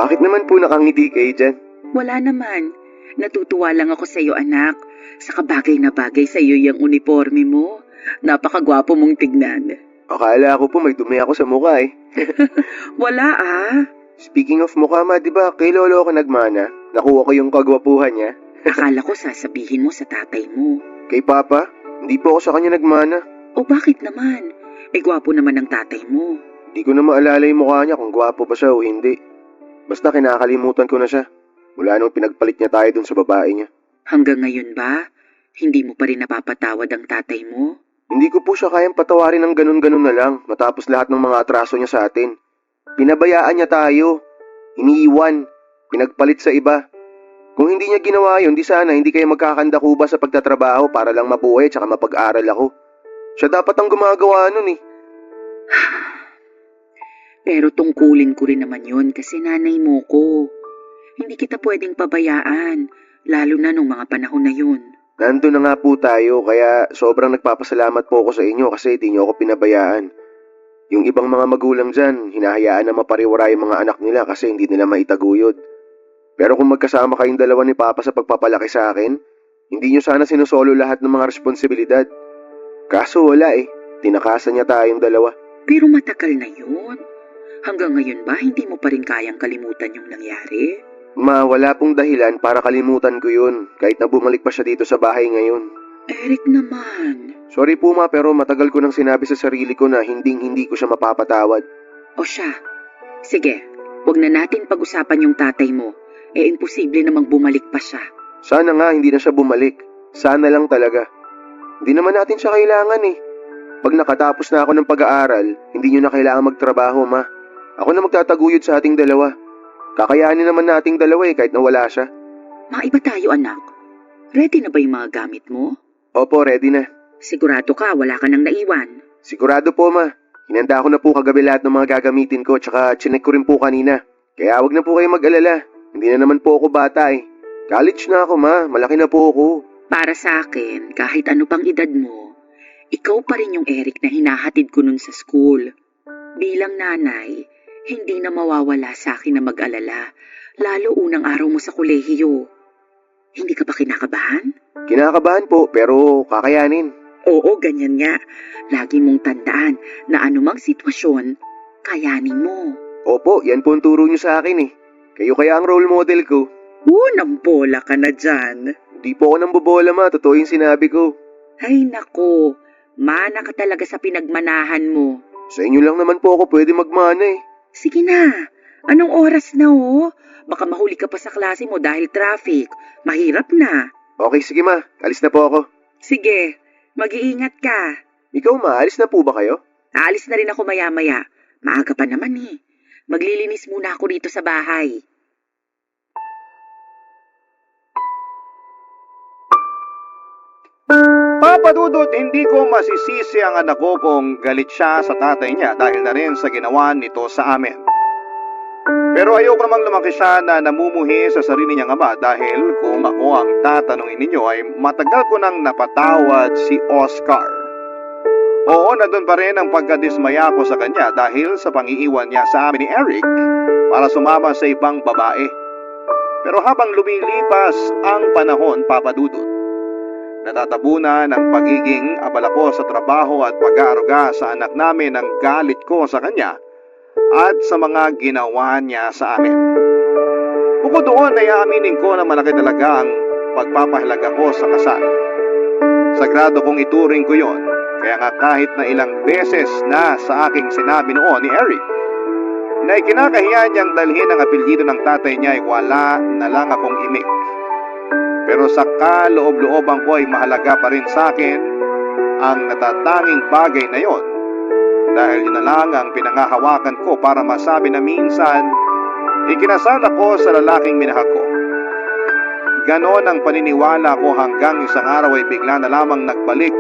Bakit naman po nakangiti kayo dyan? Wala naman. Natutuwa lang ako sa iyo, anak. Sa kabagay na bagay sa iyo yung uniforme mo. Napakagwapo mong tignan. Akala ko po may dumi ako sa mukha eh. Wala ah. Speaking of mukha ma, di ba kay lolo ako nagmana? Nakuha ko yung kagwapuhan niya. Akala ko sasabihin mo sa tatay mo. Kay papa, hindi po ako sa kanya nagmana. O bakit naman? Gwapo naman ang tatay mo. Hindi ko na maalala yung mukha niya kung gwapo ba siya o hindi. Basta kinakalimutan ko na siya. Mula nung pinagpalit niya tayo dun sa babae niya. Hanggang ngayon ba? Hindi mo pa rin napapatawad ang tatay mo? Hindi ko po siya kayang patawarin ng ganun-ganun na lang matapos lahat ng mga atraso niya sa atin. Pinabayaan niya tayo. Iniiwan. Pinagpalit sa iba. Kung hindi niya ginawa yun, di sana hindi kayo magkakandakuba sa pagtatrabaho para lang mabuhay at saka mapag-aral ako. Siya dapat ang gumagawa nun eh. Pero tungkulin ko rin naman yun kasi nanay mo ko. Hindi kita pwedeng pabayaan, lalo na nung mga panahon na yun. Nandun na nga po tayo kaya sobrang nagpapasalamat po ako sa inyo kasi di niyo ako pinabayaan. Yung ibang mga magulang dyan, hinahayaan na mapariwara yung mga anak nila kasi hindi nila maitaguyod. Pero kung magkasama kayong dalawa ni Papa sa pagpapalaki sa akin, hindi niyo sana sinusolo lahat ng mga responsibilidad. Kaso wala eh, tinakasan niya tayong dalawa. Pero matagal na yun. Hanggang ngayon ba hindi mo pa rin kayang kalimutan yung nangyari? Ma, wala pong dahilan para kalimutan ko yun kahit na bumalik pa siya dito sa bahay ngayon. Eric naman. Sorry po ma, pero matagal ko nang sinabi sa sarili ko na hindi ko siya mapapatawad. O siya, sige, wag na natin pag-usapan yung tatay mo. Imposible namang bumalik pa siya. Sana nga hindi na siya bumalik. Sana lang talaga. Hindi naman natin siya kailangan eh. Pag nakatapos na ako ng pag-aaral, hindi nyo na kailangan magtrabaho ma. Ako na magtataguyod sa ating dalawa. Kakayanin naman nating dalawa eh kahit na wala siya. Maiba tayo anak. Ready na ba yung mga gamit mo? Opo, ready na. Sigurado ka wala ka nang naiwan. Sigurado po ma. Hinanda ko na po kagabi lahat ng mga gagamitin ko tsaka chinek ko rin po kanina. Kaya wag na po kayo mag-alala. Hindi na naman po ako bata eh. College na ako ma, malaki na po ako. Para sa akin, kahit ano pang edad mo, ikaw pa rin yung Eric na hinahatid ko nun sa school. Bilang nanay, hindi na mawawala sa akin na mag-alala, lalo unang araw mo sa kolehiyo. Hindi ka ba kinakabahan? Kinakabahan po, pero kakayanin. Oo, ganyan nga. Lagi mong tandaan na anumang sitwasyon, kayanin mo. Opo, yan po ang turo niyo sa akin eh. Kayo kaya ang role model ko. Nang bola ka na dyan. Hindi po ako nang bobola ma, totoo yung sinabi ko. Ay nako, mana ka talaga sa pinagmanahan mo. Sa inyo lang naman po ako pwede magmana eh. Sige na, anong oras na oh? Baka mahuli ka pa sa klase mo dahil traffic. Mahirap na. Okay, sige ma. Alis na po ako. Sige, mag-iingat ka. Ikaw ma, alis na po ba kayo? Aalis na rin ako maya-maya. Maaga pa naman eh. Maglilinis muna ako dito sa bahay. Papa Dudut, hindi ko masisisi ang anak ko kung galit siya sa tatay niya dahil na rin sa ginawa nito sa amin. Pero ayoko namang lumaki siya na namumuhi sa sarili niyang ama dahil kung ako ang tatanungin ninyo ay matagal ko nang napatawad si Oscar. Oo, nandun pa rin ang pagkadismaya ko sa kanya dahil sa pangiiwan niya sa amin ni Eric para sumama sa ibang babae. Pero habang lumilipas ang panahon, Papa Dudut, natatabunan ang pagiging abala ko sa trabaho at pag-aaruga sa anak namin ang galit ko sa kanya at sa mga ginawa niya sa amin. Bukod doon ay aaminin ko na malaki talaga ang pagpapahalaga ko sa kasal. Sagrado kong ituring ko yon, kaya nga kahit na ilang beses na sa aking sinabi noon ni Eric na ikinakahiya niyang dalhin ang apelyido ng tatay niya ay wala na lang akong imik. Pero sa kaloob-looban ko ay mahalaga pa rin sa akin ang natatanging bagay na yon dahil yun na lang ang pinangahawakan ko para masabi na minsan ikinasal ako sa lalaking minahal ko. Ganon ang paniniwala ko hanggang isang araw ay bigla na lamang nagbalik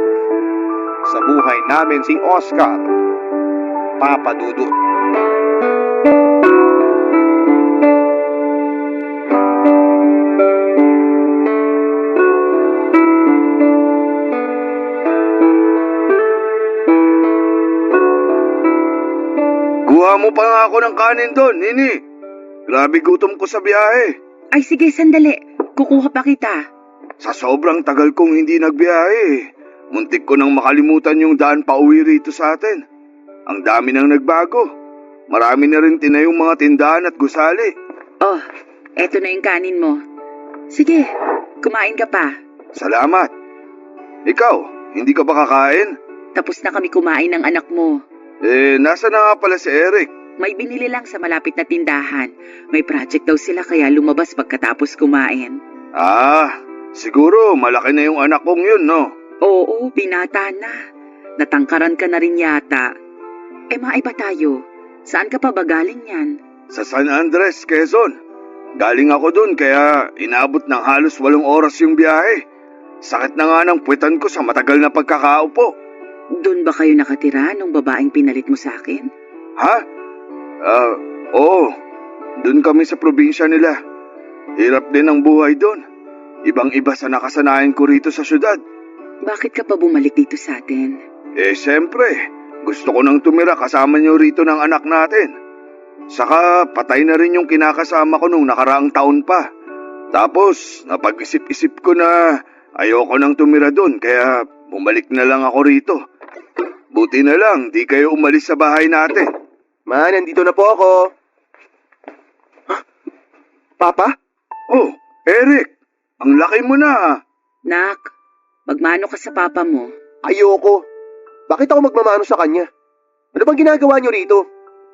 sa buhay namin si Oscar, Papa Dudut. Kuha mo pa nga ako ng kanin doon, Nini. Grabe gutom ko sa biyahe. Ay sige, sandali. Kukuha pa kita. Sa sobrang tagal kong hindi nagbiyahe, muntik ko nang makalimutan yung daan pa uwi rito sa atin. Ang dami nang nagbago. Marami na rin tinayong mga tindahan at gusali. Oh, eto na yung kanin mo. Sige, kumain ka pa. Salamat. Ikaw, hindi ka ba kakain? Tapos na kami kumain ng anak mo. Nasa na nga pala si Eric? May binili lang sa malapit na tindahan. May project daw sila kaya lumabas pagkatapos kumain. Siguro malaki na yung anak kong yun, no? Oo, binata na. Natangkaran ka na rin yata. Maiba tayo. Saan ka pa ba galing yan? Sa San Andres, Quezon. Galing ako dun kaya inabot ng halos 8 oras yung biyahe. Sakit na nga ng puwetan ko sa matagal na pagkakaupo. Doon ba kayo nakatira nung babaeng pinalit mo sa akin? Ha? Oo. Doon kami sa probinsya nila. Hirap din ang buhay doon. Ibang-iba sa nakasanayan ko rito sa syudad. Bakit ka pa bumalik dito sa atin? Siyempre. Gusto ko nang tumira kasama niyo rito ng anak natin. Saka patay na rin yung kinakasama ko nung nakaraang taon pa. Tapos napag-isip-isip ko na ayoko nang tumira doon kaya bumalik na lang ako rito. Buti na lang, di kayo umalis sa bahay natin. Ma, nandito na po ako. Papa? Oh, Eric, ang laki mo na. Nak, magmano ka sa papa mo. Ayoko. Bakit ako magmamano sa kanya? Ano bang ginagawa niyo rito?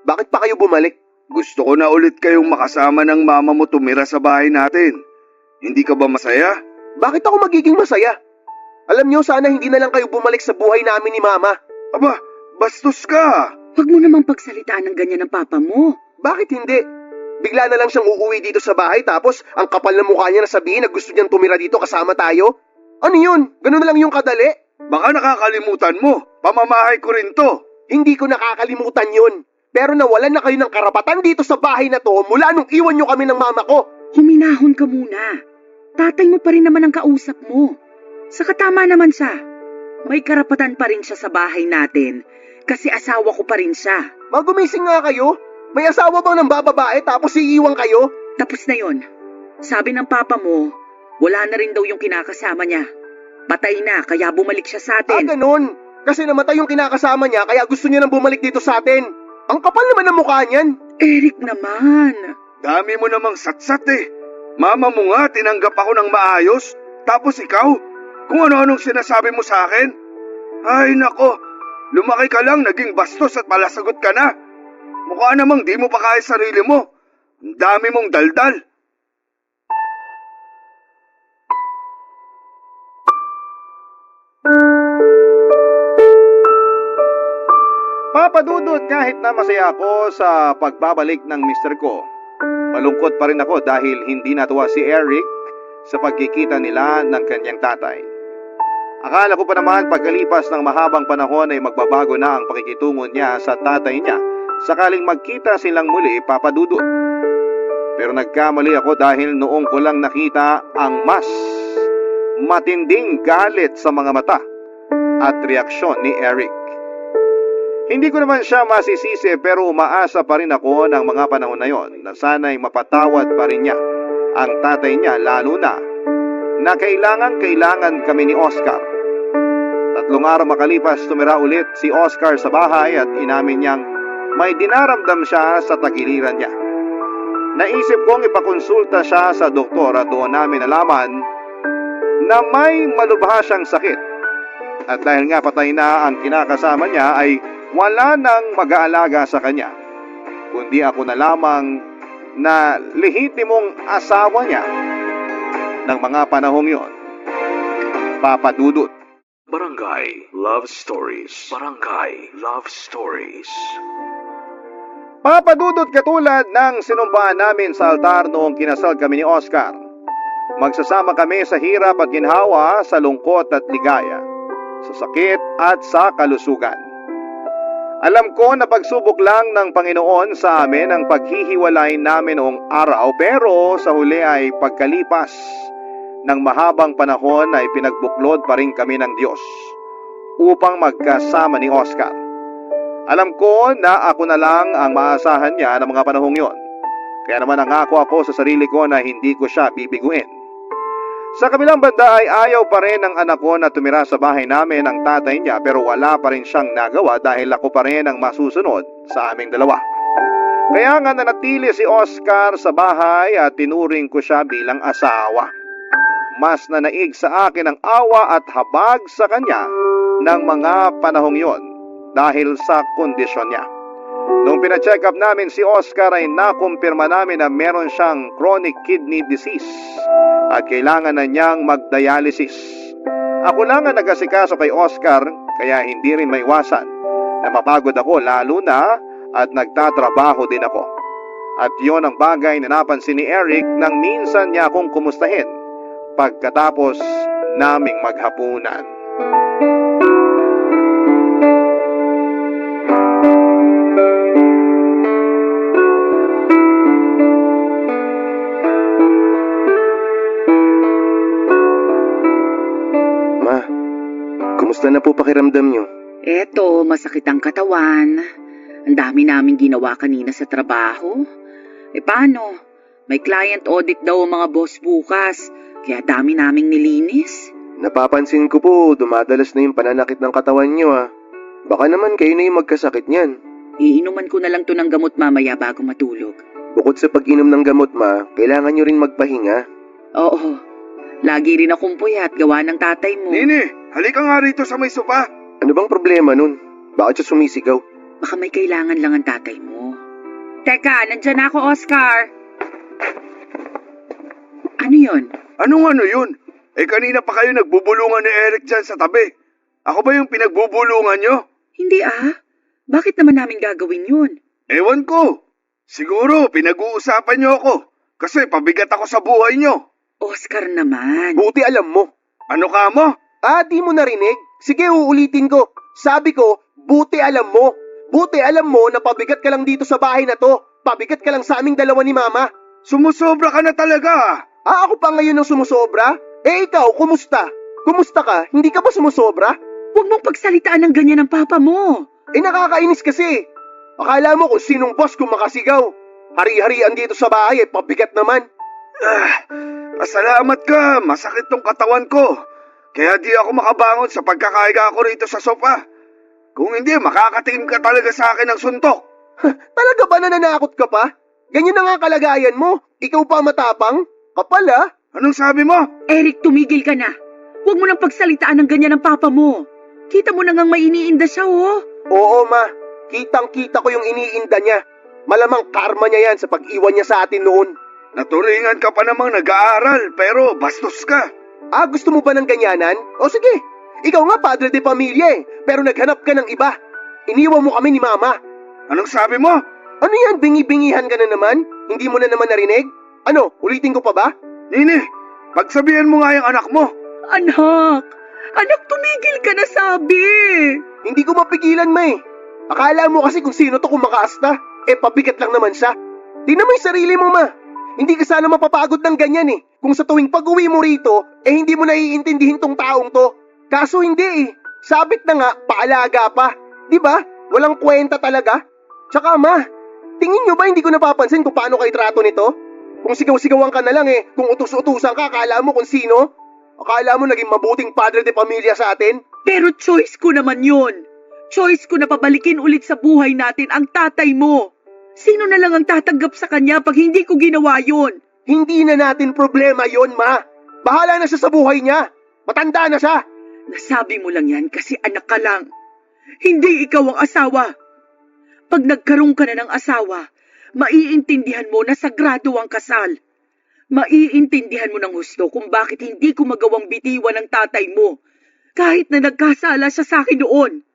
Bakit pa kayo bumalik? Gusto ko na ulit kayong makasama ng mama mo tumira sa bahay natin. Hindi ka ba masaya? Bakit ako magiging masaya? Alam niyo, sana hindi na lang kayo bumalik sa buhay namin ni Mama. Aba, bastos ka. Huwag mo namang pagsalitaan ng ganyan ng papa mo. Bakit hindi? Bigla na lang siyang uuwi dito sa bahay tapos ang kapal na mukha niya na sabihin na gusto niyang tumira dito kasama tayo? Ano yun? Ganun na lang yung kadali? Baka nakakalimutan mo. Pamamahay ko rin to. Hindi ko nakakalimutan yun. Pero nawalan na kayo ng karapatan dito sa bahay na to mula nung iwan niyo kami ng mama ko. Huminahon ka muna. Tatay mo pa rin naman ang kausap mo. Saka tama naman siya. May karapatan pa rin siya sa bahay natin. Kasi asawa ko pa rin siya. Magumising nga kayo. May asawa bang ng bababae tapos iiwan kayo? Tapos na yon. Sabi ng papa mo, wala na rin daw yung kinakasama niya. Patay na, kaya bumalik siya sa atin. Ganun. Kasi namatay yung kinakasama niya kaya gusto niya nang bumalik dito sa atin. Ang kapal naman ng mukha niyan. Eric naman. Dami mo namang satsat eh. Mama mo nga, tinanggap ako ng maayos. Tapos ikaw, kung ano-anong sinasabi mo sa akin. Ay nako, lumaki ka lang, naging bastos at malasagot ka na. Mukha namang di mo pa kaya sarili mo. Ang dami mong daldal. Papa Dudut, kahit na masaya ako sa pagbabalik ng mister ko, malungkot pa rin ako dahil hindi natuwa si Eric sa pagkikita nila ng kanyang tatay. Akala ko pa naman pagkalipas ng mahabang panahon ay magbabago na ang pakikitungo niya sa tatay niya sakaling magkita silang muli, Papa Dudut. Pero nagkamali ako dahil noong ko lang nakita ang mas matinding galit sa mga mata at reaksyon ni Eric. Hindi ko naman siya masisisi pero umaasa pa rin ako ng mga panahon na yon na sana'y mapatawad pa rin niya ang tatay niya, lalo na kailangan kami ni Oscar. 3 araw makalipas tumira ulit si Oscar sa bahay at inamin niyang may dinaramdam siya sa tagiliran niya. Naisip kong ipakonsulta siya sa doktor at doon namin nalaman na may malubha siyang sakit. At dahil nga patay na ang kinakasama niya ay wala nang mag-aalaga sa kanya, kundi ako na lamang na lehitimong asawa niya ng mga panahong yon, Papa Dudut. Barangay Love Stories. Barangay Love Stories. Papa Dudut, katulad ng sinumpaan namin sa altar noong kinasal kami ni Oscar, magsasama kami sa hirap at ginhawa, sa lungkot at ligaya, sa sakit at sa kalusugan. Alam ko na pagsubok lang ng Panginoon sa amin ang paghihiwalay namin noong araw, pero sa huli ay pagkalipas ng mahabang panahon ay pinagbuklod pa rin kami ng Diyos upang magkasama ni Oscar. Alam ko na ako na lang ang maasahan niya ng mga panahong yon, kaya naman nangako ako sa sarili ko na hindi ko siya bibiguin. Sa kabilang banda ay ayaw pa rin ng anak ko na tumira sa bahay namin ang tatay niya, pero wala pa rin siyang nagawa dahil ako pa rin ang masusunod sa aming dalawa. Kaya nga nanatili si Oscar sa bahay at tinuring ko siya bilang asawa. Mas nanaig sa akin ang awa at habag sa kanya ng mga panahong yon dahil sa kondisyon niya. Nung pina-check up namin si Oscar ay nakumpirma namin na meron siyang chronic kidney disease at kailangan na niyang mag-dialysis. Ako lang ang nag-asikaso kay Oscar, kaya hindi rin maiwasan na mapagod ako, lalo na at nagtatrabaho din ako. At yon ang bagay na napansin ni Eric nang minsan niya akong kumustahin pagkatapos naming maghapunan. Ma, kumusta na po pakiramdam niyo? Eto, masakit ang katawan. Ang dami naming ginawa kanina sa trabaho. Paano? May client audit daw ang mga boss bukas, kaya dami naming nilinis. Napapansin ko po, dumadalas na yung pananakit ng katawan niyo ah. Baka naman kayo na yung magkasakit niyan. Iinuman ko na lang to ng gamot mamaya bago matulog. Bukod sa pag-inom ng gamot, ma, kailangan niyo rin magpahinga. Oo, lagi rin akong puyat gawa ng tatay mo. Nini, halika nga rito sa may sopa. Ano bang problema nun? Bakit siya sumisigaw? Baka may kailangan lang ang tatay mo. Teka, nandyan na ako, Oscar. Ano yon? Anong ano yun? Kanina pa kayo nagbubulungan ni Eric dyan sa tabi. Ako ba yung pinagbubulungan nyo? Hindi Bakit naman namin gagawin yun? Ewan ko. Siguro pinag-uusapan nyo ako. Kasi pabigat ako sa buhay nyo. Oscar naman. Buti alam mo. Ano ka mo? Di mo narinig? Sige, uulitin ko. Sabi ko, buti alam mo. Buti alam mo na pabigat ka lang dito sa bahay na to. Pabigat ka lang sa aming dalawa ni Mama. Sumusobra ka na talaga. Ako pa ngayon ang sumusobra? Ikaw, kumusta? Kumusta ka? Hindi ka ba sumusobra? Huwag mong pagsalitaan ng ganyan ng papa mo. Nakakainis kasi. Akala mo kung sinong boss kung makasigaw. Hari-harian dito sa bahay pabigat naman. Pasalamat ka, masakit tong katawan ko. Kaya di ako makabangon sa pagkakahiga ko rito sa sofa. Kung hindi, makakatingin ka talaga sa akin ng suntok. Talaga ba nananakot ka pa? Ganyan na nga kalagayan mo. Ikaw pa matapang? Kapal Anong sabi mo? Eric, tumigil ka na. Huwag mo nang pagsalitaan ng ganyan ng papa mo. Kita mo na ngang may iniinda siya, oh. Oo, ma. Kitang-kita ko yung iniinda niya. Malamang karma niya yan sa pag-iwan niya sa atin noon. Naturingan ka pa namang nag-aaral pero bastos ka. Gusto mo ba ng ganyanan? O sige, ikaw nga padre de pamilya pero naghanap ka ng iba. Iniwan mo kami ni mama. Anong sabi mo? Ano yan, bingi-bingihan ka na naman? Hindi mo na naman narinig? Ano, ulitin ko pa ba? Nini, pagsabihan mo nga yung anak mo. Anak, tumigil ka na sabi. Hindi ko mapigilan, ma. Akala mo kasi kung sino to kumakaasta. Pabigat lang naman siya. Tingnan mo yung sarili mo, ma. Hindi ka sana mapapagod ng ganyan Kung sa tuwing pag-uwi mo rito, hindi mo naiintindihin tong taong to. Kaso hindi Sabit na nga, paalaga pa. Di ba? Walang kwenta talaga. Tsaka, ma, tingin nyo ba hindi ko napapansin kung paano kayo trato nito? Kung sigaw-sigawan ka na lang kung utus-utusan ka, akala mo kung sino? Akala mo naging mabuting padre de pamilya sa atin? Pero choice ko naman yun. Choice ko na pabalikin ulit sa buhay natin ang tatay mo. Sino na lang ang tatanggap sa kanya pag hindi ko ginawa yun? Hindi na natin problema yon, ma. Bahala na siya sa buhay niya. Matanda na siya. Nasabi mo lang yan kasi anak ka lang. Hindi ikaw ang asawa. Pag nagkaroon ka na ng asawa, maiintindihan mo na sagrado ang kasal. Maiintindihan mo ng husto kung bakit hindi ko magawang bitiwan ng tatay mo kahit na nagkasala siya sa akin noon.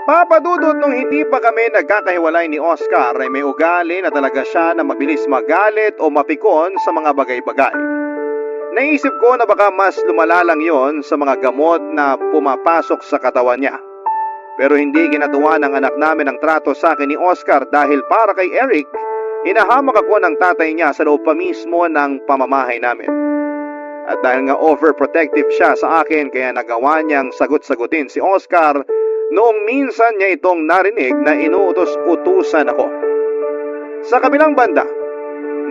Papadudot nung hindi pa kami nagkakahiwalay ni Oscar ay may ugali na talaga siya na mabilis magalit o mapikon sa mga bagay-bagay. Naisip ko na baka mas lumala lang yon sa mga gamot na pumapasok sa katawan niya. Pero hindi ginatuwa ng anak namin ang trato sa akin ni Oscar dahil para kay Eric, hinahamak ako ng tatay niya sa loob pa mismo ng pamamahay namin. At dahil nga overprotective siya sa akin kaya nagawa niyang sagot-sagutin si Oscar noong minsan niya itong narinig na inuutos-utusan ako. Sa kabilang banda,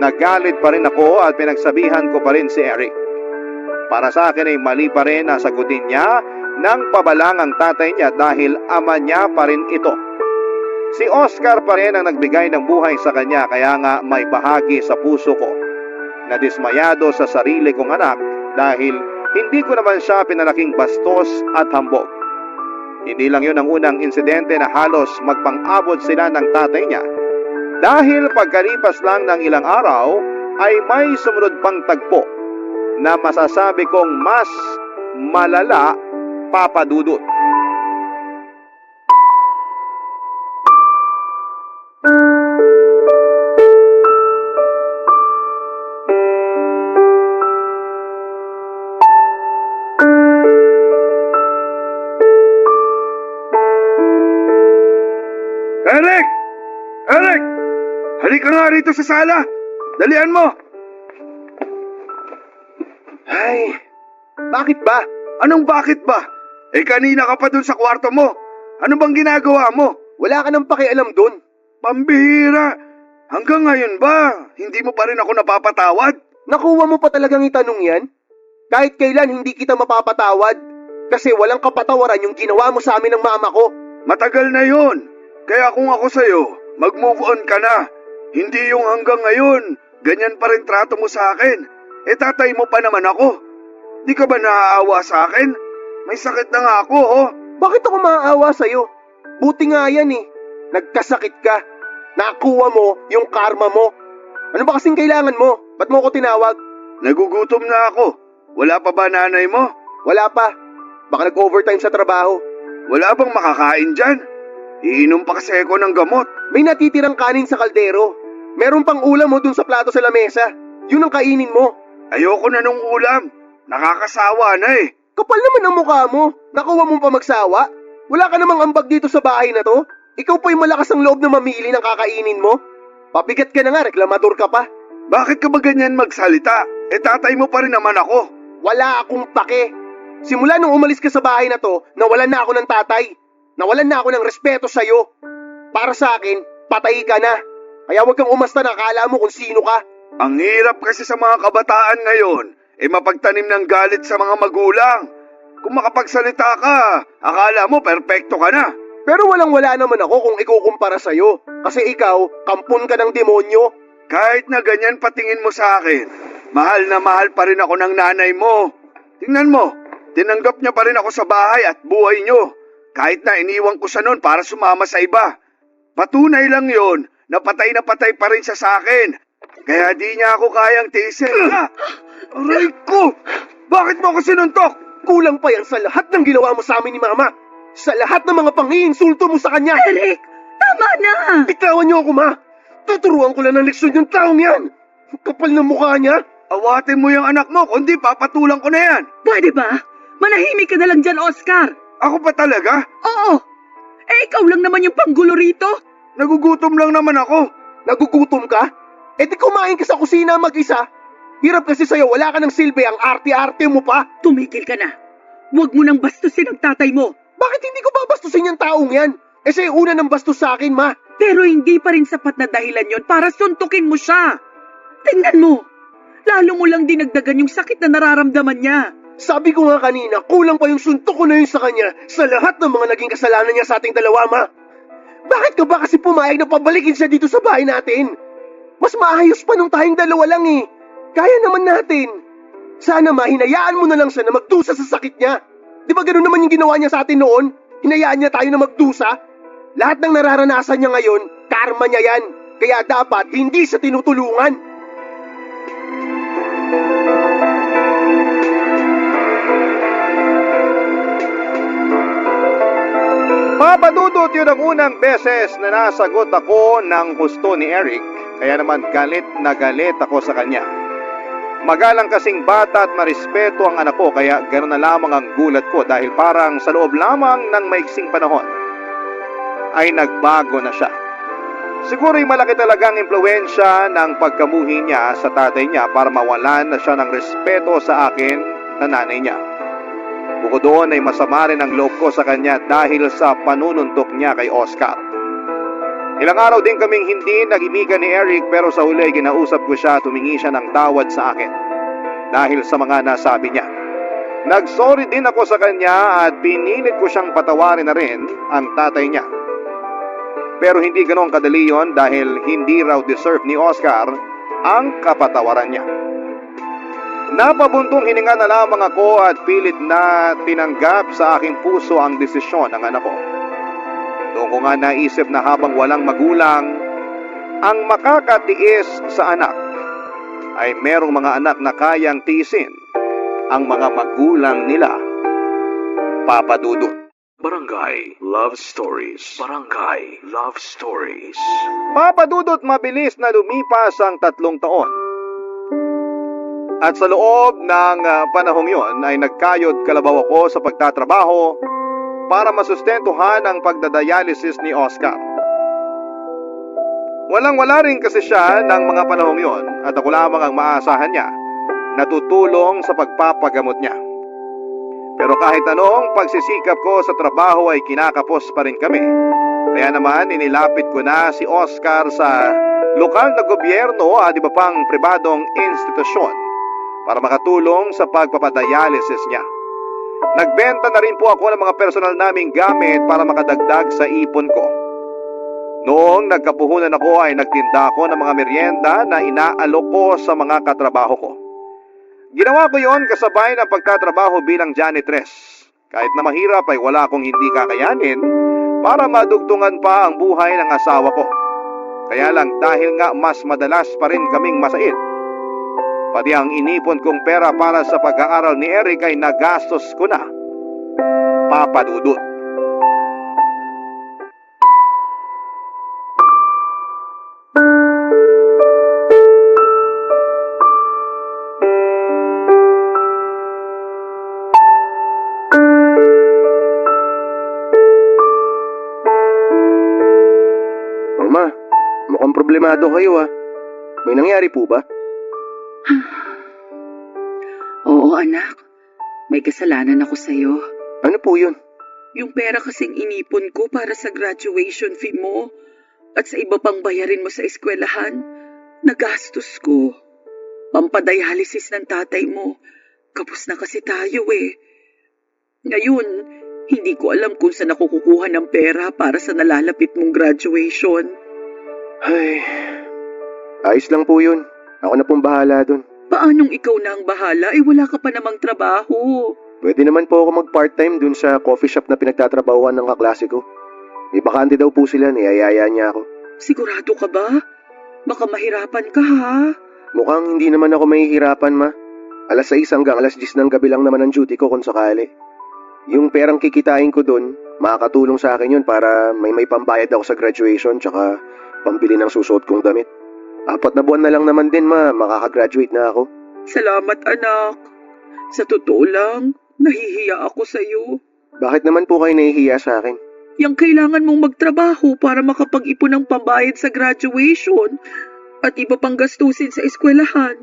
nagalit pa rin ako at pinagsabihan ko pa rin si Eric. Para sa akin ay mali pa rin na sagutin niya ng pabalang ang tatay niya dahil ama niya pa rin ito. Si Oscar pa rin ang nagbigay ng buhay sa kanya kaya nga may bahagi sa puso ko na dismayado sa sarili kong anak dahil hindi ko naman siya pinalaking bastos at hambog. Hindi lang yun ang unang insidente na halos magpang-abot sila ng tatay niya. Dahil pagkalipas lang ng ilang araw ay may sumunod pang tagpo na masasabi kong mas malala, Papa Dudut. Eric! Eric! Halika nga rito sa sala. Dalian mo. Ay, bakit ba? Anong bakit ba? Kanina ka pa dun sa kwarto mo. Ano bang ginagawa mo? Wala ka nang pakialam dun. Pambihira. Hanggang ngayon ba, hindi mo pa rin ako napapatawad? Nakuha mo pa talagang itanong yan? Kahit kailan hindi kita mapapatawad. Kasi walang kapatawaran yung ginawa mo sa amin ng mama ko. Matagal na yon. Kaya kung ako sa'yo, mag-move on ka na. Hindi yung hanggang ngayon, ganyan pa rin trato mo sa akin. Tatay mo pa naman ako. Di ka ba naaawa sa akin? May sakit na nga ako, Bakit ako maaawa sa'yo? Buti nga yan Nagkasakit ka. Nakuha mo yung karma mo. Ano ba kasing kailangan mo? Ba't mo ako tinawag? Nagugutom na ako. Wala pa ba nanay mo? Wala pa. Baka nag-overtime sa trabaho. Wala bang makakain dyan? Iinom pa kasi ako ng gamot. May natitirang kanin sa kaldero. Meron pang ulam mo dun sa plato sa lamesa. Yun ang kainin mo. Ayoko na nung ulam. Nakakasawa na Kapal naman ang mukha mo. Nakuha mo pa magsawa. Wala ka namang ambag dito sa bahay na to. Ikaw pa yung malakas ang loob na mamili ng kakainin mo. Pabigat ka na nga, reklamador ka pa. Bakit ka ba ganyan magsalita? Tatay mo pa rin naman ako. Wala akong pake. Simula nung umalis ka sa bahay na to, nawalan na ako ng tatay. Nawalan na ako ng respeto sa'yo. Para sa akin, patay ka na. Kaya huwag kang umasta na akala mo kung sino ka. Ang hirap kasi sa mga kabataan ngayon, mapagtanim ng galit sa mga magulang. Kung makapagsalita ka, akala mo perpekto ka na. Pero walang-wala naman ako kung ikukumpara sa'yo. Kasi ikaw, kampon ka ng demonyo. Kahit na ganyan patingin mo sa akin, mahal na mahal pa rin ako ng nanay mo. Tingnan mo, tinanggap niya pa rin ako sa bahay at buhay niyo. Kahit na iniwan ko siya noon para sumama sa iba. Patunay lang yon na patay pa rin siya sa akin. Kaya di niya ako kayang tiisin. Aray ko! Bakit mo ako sinuntok? Kulang pa yan sa lahat ng ginawa mo sa amin ni Mama. Sa lahat ng mga pang-iinsulto mo sa kanya. Eric, tama na! Bitawan niyo ako, Ma. Tuturuan ko lang ng leksyon yung taong yan. Ang kapal ng mukha niya. Awatin mo yung anak mo, kundi papatulang ko na yan. Pwede ba? Manahimik ka na lang dyan, Oscar. Ako pa talaga? Oo. Ikaw lang naman yung panggulo rito. Nagugutom lang naman ako. Nagugutom ka? Eh di kumain ka sa kusina mag-isa. Hirap kasi sa'yo, wala ka ng silbi, ang arte-arte mo pa. Tumigil ka na. Huwag mo nang bastusin ang tatay mo. Bakit hindi ko babastusin yung taong yan? Eh siya yung una ng bastos sa akin, Ma. Pero hindi pa rin sapat na dahilan yon para suntukin mo siya. Tingnan mo. Lalo mo lang dinagdagan yung sakit na nararamdaman niya. Sabi ko nga kanina, kulang pa yung suntok ko na yun sa kanya sa lahat ng mga naging kasalanan niya sa ating dalawa, Ma. Bakit ka ba kasi pumayag na pabalikin siya dito sa bahay natin? Mas maayos pa nung tayong dalawa lang eh. Kaya naman natin. Sana, Ma, hinayaan mo na lang siya na magdusa sa sakit niya. Di ba ganoon naman yung ginawa niya sa atin noon? Hinayaan niya tayo na magdusa? Lahat ng nararanasan niya ngayon, karma niya yan. Kaya dapat hindi siya tinutulungan. Papadudot yun ang unang beses na nasagot ako ng husto ni Eric, kaya naman galit na galit ako sa kanya. Magalang kasing bata at marespeto ang anak ko, kaya gano'n na lamang ang gulat ko dahil parang sa loob lamang ng maiksing panahon ay nagbago na siya. Siguro'y malaki talagang impluwensya ng pagkamuhi niya sa tatay niya para mawalan na siya ng respeto sa akin na nanay niya. Bukod doon ay masama rin ang loob ko sa kanya dahil sa panununtok niya kay Oscar. Ilang araw din kaming hindi nag-imikan ni Eric, pero sa huli ginausap ko siya at humingi siya ng tawad sa akin dahil sa mga nasabi niya. Nagsorry din ako sa kanya at pinilit ko siyang patawarin na rin ang tatay niya. Pero hindi ganoon kadali yon dahil hindi raw deserve ni Oscar ang kapatawaran niya. Napabuntong hininga na lamang ako at pilit na tinanggap sa aking puso ang desisyon ng anak ko. Doon ko nga naisip na habang walang magulang ang makakatiis sa anak, ay merong mga anak na kayang tiisin ang mga magulang nila. Papadudot. Barangay Love Stories. Barangay Love Stories. Papadudot, mabilis na lumipas ang 3 taon. At sa loob ng panahong yon ay nagkayod kalabaw ako sa pagtatrabaho para masustentuhan ang pagdadialysis ni Oscar. Walang-wala rin kasi siya ng mga panahong yon at ako lamang ang maasahan niya na tutulong sa pagpapagamot niya. Pero kahit anong pagsisikap ko sa trabaho ay kinakapos pa rin kami. Kaya naman inilapit ko na si Oscar sa lokal na gobyerno at iba pang pribadong institusyon para makatulong sa pagpapadialysis niya. Nagbenta na rin po ako ng mga personal naming gamit para makadagdag sa ipon ko. Noong nagkapuhunan ako ay nagtinda ako ng mga merienda na inaalok ko sa mga katrabaho ko. Ginawa ko yon kasabay ng pagtatrabaho bilang janitress. Kahit na mahirap ay wala akong hindi kakayanin para madugtungan pa ang buhay ng asawa ko. Kaya lang dahil nga mas madalas pa rin kaming masait, pati ang inipon kong pera para sa pag-aaral ni Eric ay nagastos ko na. Papadudot. Mama, mukhang problemado kayo ah. May nangyari po ba? Oo, anak. May kasalanan ako sa'yo. Ano po yun? Yung pera kasing inipon ko para sa graduation fee mo at sa iba pang bayarin mo sa eskwelahan, nagastos ko. Pampadialysis ng tatay mo. Kapos na kasi tayo eh. Ngayon, hindi ko alam kung saan ako kukuha ng pera para sa nalalapit mong graduation. Ay, Ayos lang po yun. Ako na pong bahala dun. Paanong ikaw na ang bahala? Wala ka pa namang trabaho. Pwede naman po ako mag-part-time dun sa coffee shop na pinagtatrabahuan ng kaklase ko. May bakante daw po sila, niyayaya niya ako. Sigurado ka ba? Baka mahirapan ka ha? Mukhang hindi naman ako mahihirapan, ma. 6:00 hanggang 10:00 ng gabi lang naman ang duty ko kung sakali. Yung perang kikitain ko dun, makakatulong sa akin yun para may pambayad ako sa graduation tsaka pambili ng susuot kong damit. 4 na buwan na lang naman din, ma. Makakagraduate na ako. Salamat anak. Sa totoo lang, nahihiya ako sa'yo. Bakit naman po kayo nahihiya sa akin? Yang kailangan mong magtrabaho para makapag-ipon ng pambayad sa graduation at iba pang gastusin sa eskwelahan.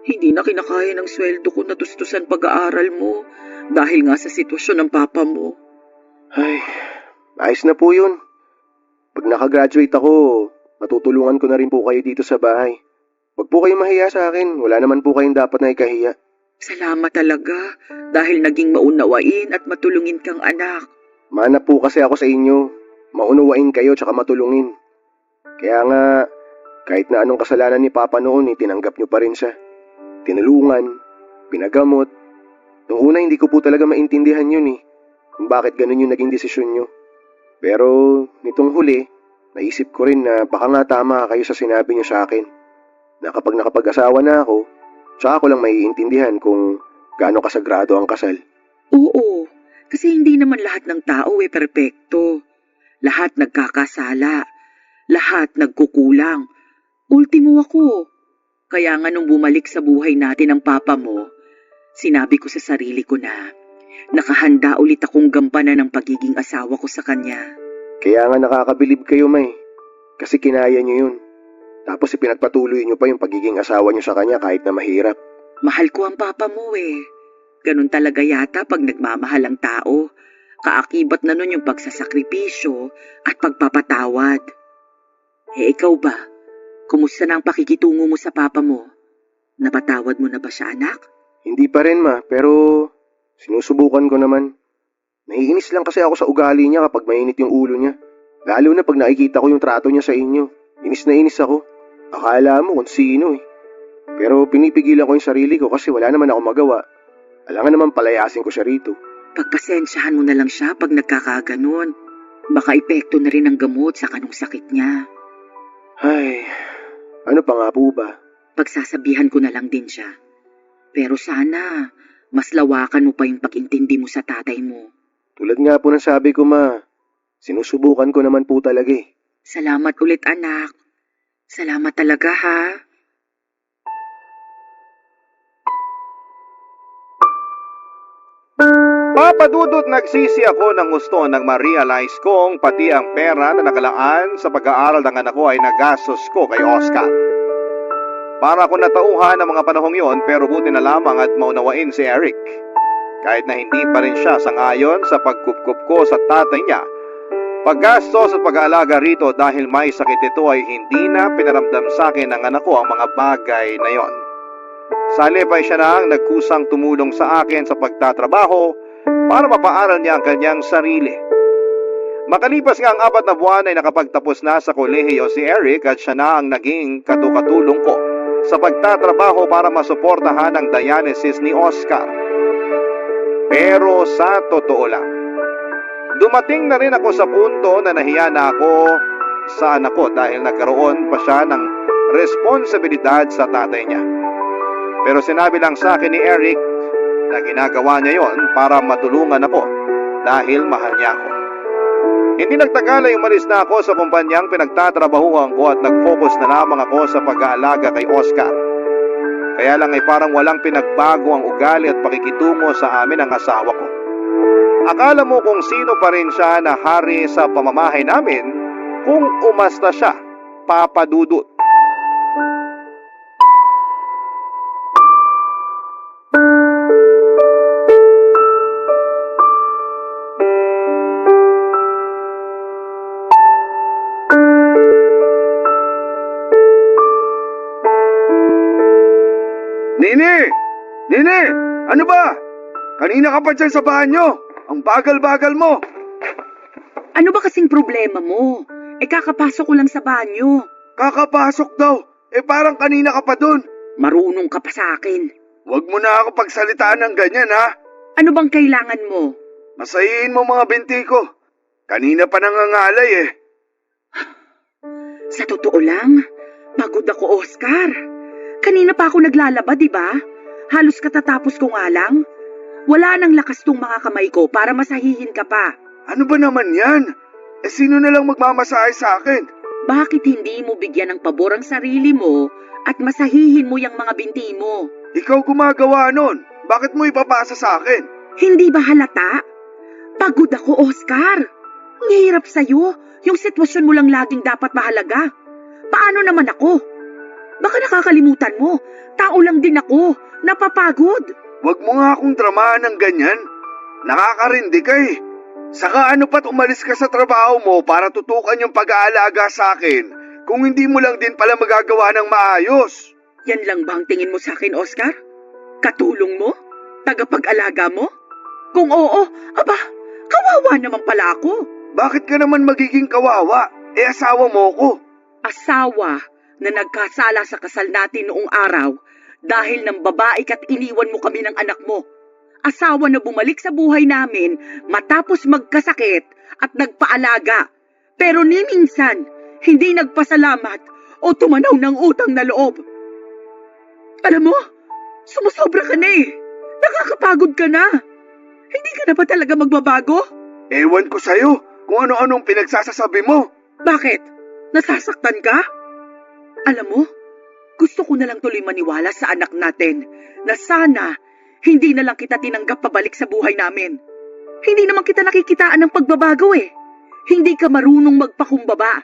Hindi na kinakaya ng sweldo ko natustusan pag-aaral mo dahil nga sa sitwasyon ng papa mo. Ay, ayos na po yun. Pag nakagraduate ako, matutulungan ko na rin po kayo dito sa bahay. Huwag po kayo mahiya sa akin. Wala naman po kayong dapat na ikahiya. Salamat talaga dahil naging maunawain at matulungin kang anak. Mana po kasi ako sa inyo. Maunawain kayo tsaka matulungin. Kaya nga, kahit na anong kasalanan ni Papa noon, tinanggap nyo pa rin siya. Tinulungan, pinagamot. Noong una hindi ko po talaga maintindihan yun kung bakit ganun yung naging desisyon nyo. Pero nitong huli, naisip ko rin na baka nga tama kayo sa sinabi nyo sa akin. Na kapag nakapag-asawa na ako, tsaka ko lang maiintindihan kung gaano kasagrado ang kasal. Oo, kasi hindi naman lahat ng tao perpekto. Lahat nagkakasala. Lahat nagkukulang. Ultimo ako. Kaya nga nung bumalik sa buhay natin ang papa mo, sinabi ko sa sarili ko na nakahanda ulit akong gampanan ng pagiging asawa ko sa kanya. Kaya nga nakakabilib kayo, May. Kasi kinaya nyo yun. Tapos ipinagpatuloy nyo pa yung pagiging asawa nyo sa kanya kahit na mahirap. Mahal ko ang papa mo Ganun talaga yata pag nagmamahal ang tao. Kaakibat na nun yung pagsasakripisyo at pagpapatawad. Ikaw ba? Kumusta na ang pakikitungo mo sa papa mo? Napatawad mo na ba siya, anak? Hindi pa rin, ma. Pero sinusubukan ko naman. Naiinis lang kasi ako sa ugali niya kapag mainit yung ulo niya. Lalo na pag nakikita ko yung trato niya sa inyo. Inis na inis ako. Akala mo kung sino Pero pinipigilan ko yung sarili ko kasi wala naman ako magawa. Alangan naman palayasin ko siya rito. Pagpasensyahan mo na lang siya pag nagkakaganon. Baka epekto na rin ang gamot sa kanong sakit niya. Ay, ano pa nga po ba? Pagsasabihan ko na lang din siya. Pero sana, mas lawakan mo pa yung pag-intindi mo sa tatay mo. Tulad nga po ng sabi ko, ma. Sinusubukan ko naman po talaga Salamat ulit, anak. Salamat talaga, ha? Papadudot nagsisi ako ng gusto nang ma-realize kong pati ang pera na nakalaan sa pag-aaral ng anak ko ay nagastos ko kay Oscar. Para ako natauhan ng mga panahong yon pero buti na lamang at maunawain si Eric. Kahit na hindi pa rin siya sangayon sa pagkupkup ko sa tatay niya, paggastos at pag-aalaga rito dahil may sakit ito ay hindi na pinaramdam sa akin ng anak ko ang mga bagay na yon. Sa halip ay siya na ang nagkusang tumulong sa akin sa pagtatrabaho para mapaaral niya ang kanyang sarili. Makalipas nga ang 4 na buwan ay nakapagtapos na sa kolehiyo si Eric at siya na ang naging katukatulong ko sa pagtatrabaho para masuportahan ang dialysis ni Oscar. Pero sa totoo lang, dumating na rin ako sa punto na nahiya na ako sa anak ko dahil nagkaroon pa siya ng responsibilidad sa tatay niya. Pero sinabi lang sa akin ni Eric na ginagawa niya yon para matulungan ako dahil mahal niya ako. Hindi nagtagal ay umalis na ako sa kumpanyang pinagtatrabahuhan ko at nag-focus na lamang ako sa pag-aalaga kay Oscar. Kaya lang ay parang walang pinagbago ang ugali at pakikitungo sa amin ng asawa ko. Akala mo kung sino pa rin siya na hari sa pamamahay namin kung umasta siya, papadudot. Nini! Ano ba? Kanina ka pa dyan sa banyo. Ang bagal-bagal mo. Ano ba kasing problema mo? Kakapasok ko lang sa banyo. Kakapasok daw. Parang kanina ka pa dun. Marunong ka pa sa akin. Huwag mo na ako pagsalitaan ng ganyan, ha? Ano bang kailangan mo? Masahihin mo mga binti ko. Kanina pa nangangalay eh. Sa totoo lang, pagod ako, Oscar. Kanina pa ako naglalaba, di ba? Halos katatapos ko nga lang. Wala nang lakas tong mga kamay ko para masahihin ka pa. Ano ba naman yan? Sino na lang magmamasahe sa akin? Bakit hindi mo bigyan ng pabor ang sarili mo at masahihin mo yung mga binti mo? Ikaw gumagawa nun. Bakit mo ipapasa sa akin? Hindi ba halata? Pagod ako, Oscar. Ang hirap sa'yo. Yung sitwasyon mo lang laging dapat mahalaga. Paano naman ako? Baka nakakalimutan mo. Tao lang din ako. Napapagod. Huwag mo nga akong dramahan ng ganyan. Nakakarindi ka eh. Saka ano pat umalis ka sa trabaho mo para tutukan yung pag-aalaga sa akin kung hindi mo lang din pala magagawa ng maayos. Yan lang ba ang tingin mo sa akin, Oscar? Katulong mo? Tagapag-alaga mo? Kung oo, aba, kawawa naman pala ako. Bakit ka naman magiging kawawa? Asawa mo ko. Asawa na nagkasala sa kasal natin noong araw dahil ng babae ka't iniwan mo kami ng anak mo. Asawa na bumalik sa buhay namin matapos magkasakit at nagpaalaga. Pero ni minsan, hindi nagpasalamat o tumanaw ng utang na loob. Alam mo, sumusobra ka na eh. Nakakapagod ka na. Hindi ka na ba talaga magbabago? Ewan ko sa'yo kung ano-anong pinagsasasabi mo. Bakit? Nasasaktan ka? Alam mo, gusto ko na lang tuloy maniwala sa anak natin na sana hindi na lang kita tinanggap pabalik sa buhay namin. Hindi naman kita nakikitaan ng pagbabago eh. Hindi ka marunong magpakumbaba.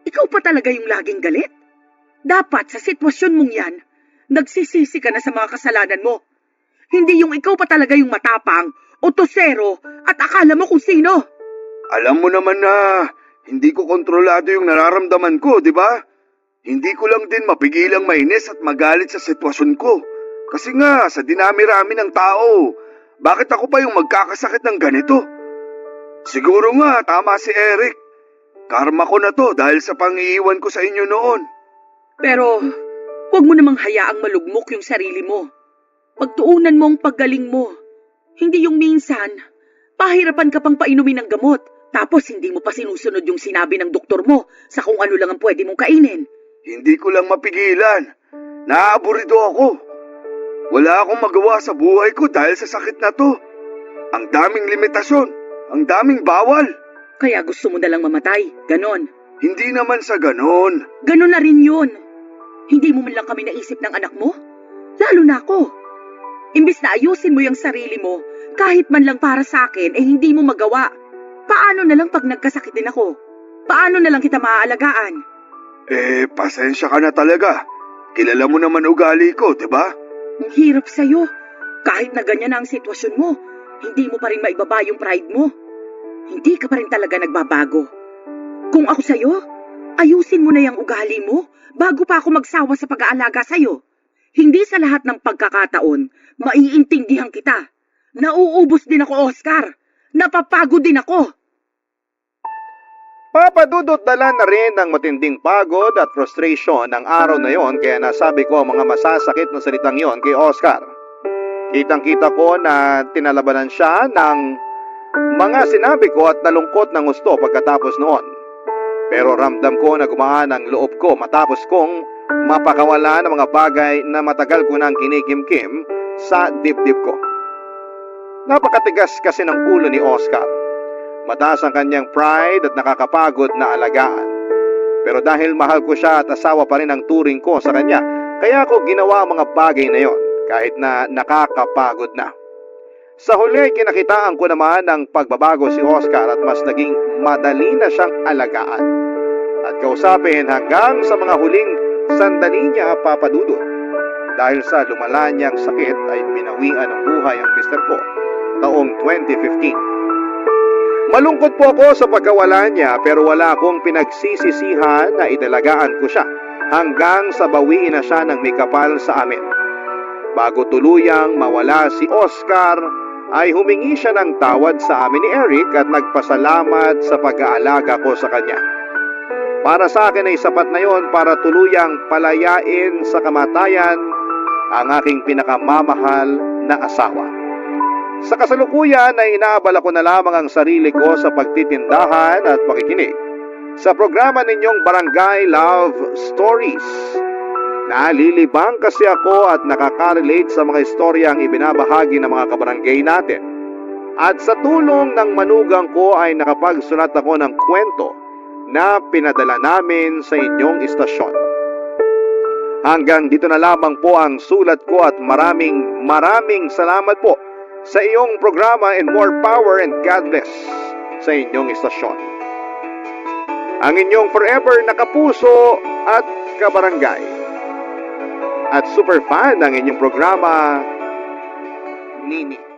Ikaw pa talaga yung laging galit. Dapat sa sitwasyon mong yan, nagsisisi ka na sa mga kasalanan mo. Hindi yung ikaw pa talaga yung matapang o tosero at akala mo kung sino. Alam mo naman na hindi ko kontrolado yung nararamdaman ko, di ba? Hindi ko lang din mapigilang mainis at magalit sa sitwasyon ko. Kasi nga, sa dinami-rami ng tao, bakit ako pa yung magkakasakit ng ganito? Siguro nga, tama si Eric. Karma ko na to dahil sa pangiiwan ko sa inyo noon. Pero, huwag mo namang hayaang malugmok yung sarili mo. Pagtuunan mo ang paggaling mo. Hindi yung minsan, pahirapan ka pang painumin ng gamot, tapos hindi mo pa sinusunod yung sinabi ng doktor mo sa kung ano lang ang pwede mong kainin. Hindi ko lang mapigilan. Naaaburido ako. Wala akong magawa sa buhay ko dahil sa sakit na to. Ang daming limitasyon, ang daming bawal. Kaya gusto mo na lang mamatay, ganon. Hindi naman sa ganon. Ganon na rin yun. Hindi mo man lang kami naisip ng anak mo? Lalo na ako. Imbis na ayusin mo yung sarili mo, kahit man lang para sa akin, hindi mo magawa. Paano na lang pag nagkasakit din ako? Paano na lang kita maaalagaan? Pasensya ka na talaga. Kilala mo naman ugali ko, di ba? Ang hirap sa'yo. Kahit na ganyan na ang sitwasyon mo, hindi mo pa rin maibaba yung pride mo. Hindi ka pa rin talaga nagbabago. Kung ako sa'yo, ayusin mo na yung ugali mo bago pa ako magsawa sa pag-aalaga sa'yo. Hindi sa lahat ng pagkakataon, maiintindihan kita. Nauubos din ako, Oscar. Napapagod din ako. Papadudot dala na rin ng matinding pagod at frustration ng araw na yon kaya nasabi ko ang mga masasakit na salitang yon kay Oscar. Kitang-kita ko na tinalabanan siya ng mga sinabi ko at nalungkot ng gusto pagkatapos noon. Pero ramdam ko na gumaan ang loob ko matapos kong mapakawala ng mga bagay na matagal ko nang kinikimkim sa dibdib ko. Napakatigas kasi ng ulo ni Oscar. Mataas ang kanyang pride at nakakapagod na alagaan. Pero dahil mahal ko siya at asawa pa rin ang turing ko sa kanya, kaya ako ginawa ang mga bagay na yon kahit na nakakapagod na. Sa huli, kinakitaan ko naman ng pagbabago si Oscar at mas naging madali na siyang alagaan at kausapin hanggang sa mga huling sandali niya, Papadudot. Dahil sa lumala niyang sakit ay binawian ng buhay ang mister ko taong 2015. Malungkot po ako sa pagkawala niya pero wala akong pinagsisisihan na idalagaan ko siya hanggang sa bawiin na siya ng may kapal sa amin. Bago tuluyang mawala si Oscar, ay humingi siya ng tawad sa amin ni Eric at nagpasalamat sa pag-aalaga ko sa kanya. Para sa akin ay sapat na yon para tuluyang palayain sa kamatayan ang aking pinakamamahal na asawa. Sa kasalukuyan ay inaabala ko na lamang ang sarili ko sa pagtitindahan at pakikinig sa programa ninyong Barangay Love Stories. Nalilibang kasi ako at nakaka-relate sa mga istoryang ibinabahagi ng mga kabarangay natin. At sa tulong ng manugang ko ay nakapagsulat ako ng kwento na pinadala namin sa inyong istasyon. Hanggang dito na lamang po ang sulat ko at maraming salamat po sa iyong programa and more power and God bless sa inyong istasyon. Ang inyong forever na kapuso at kabarangay. At super fan ng inyong programa, Nini.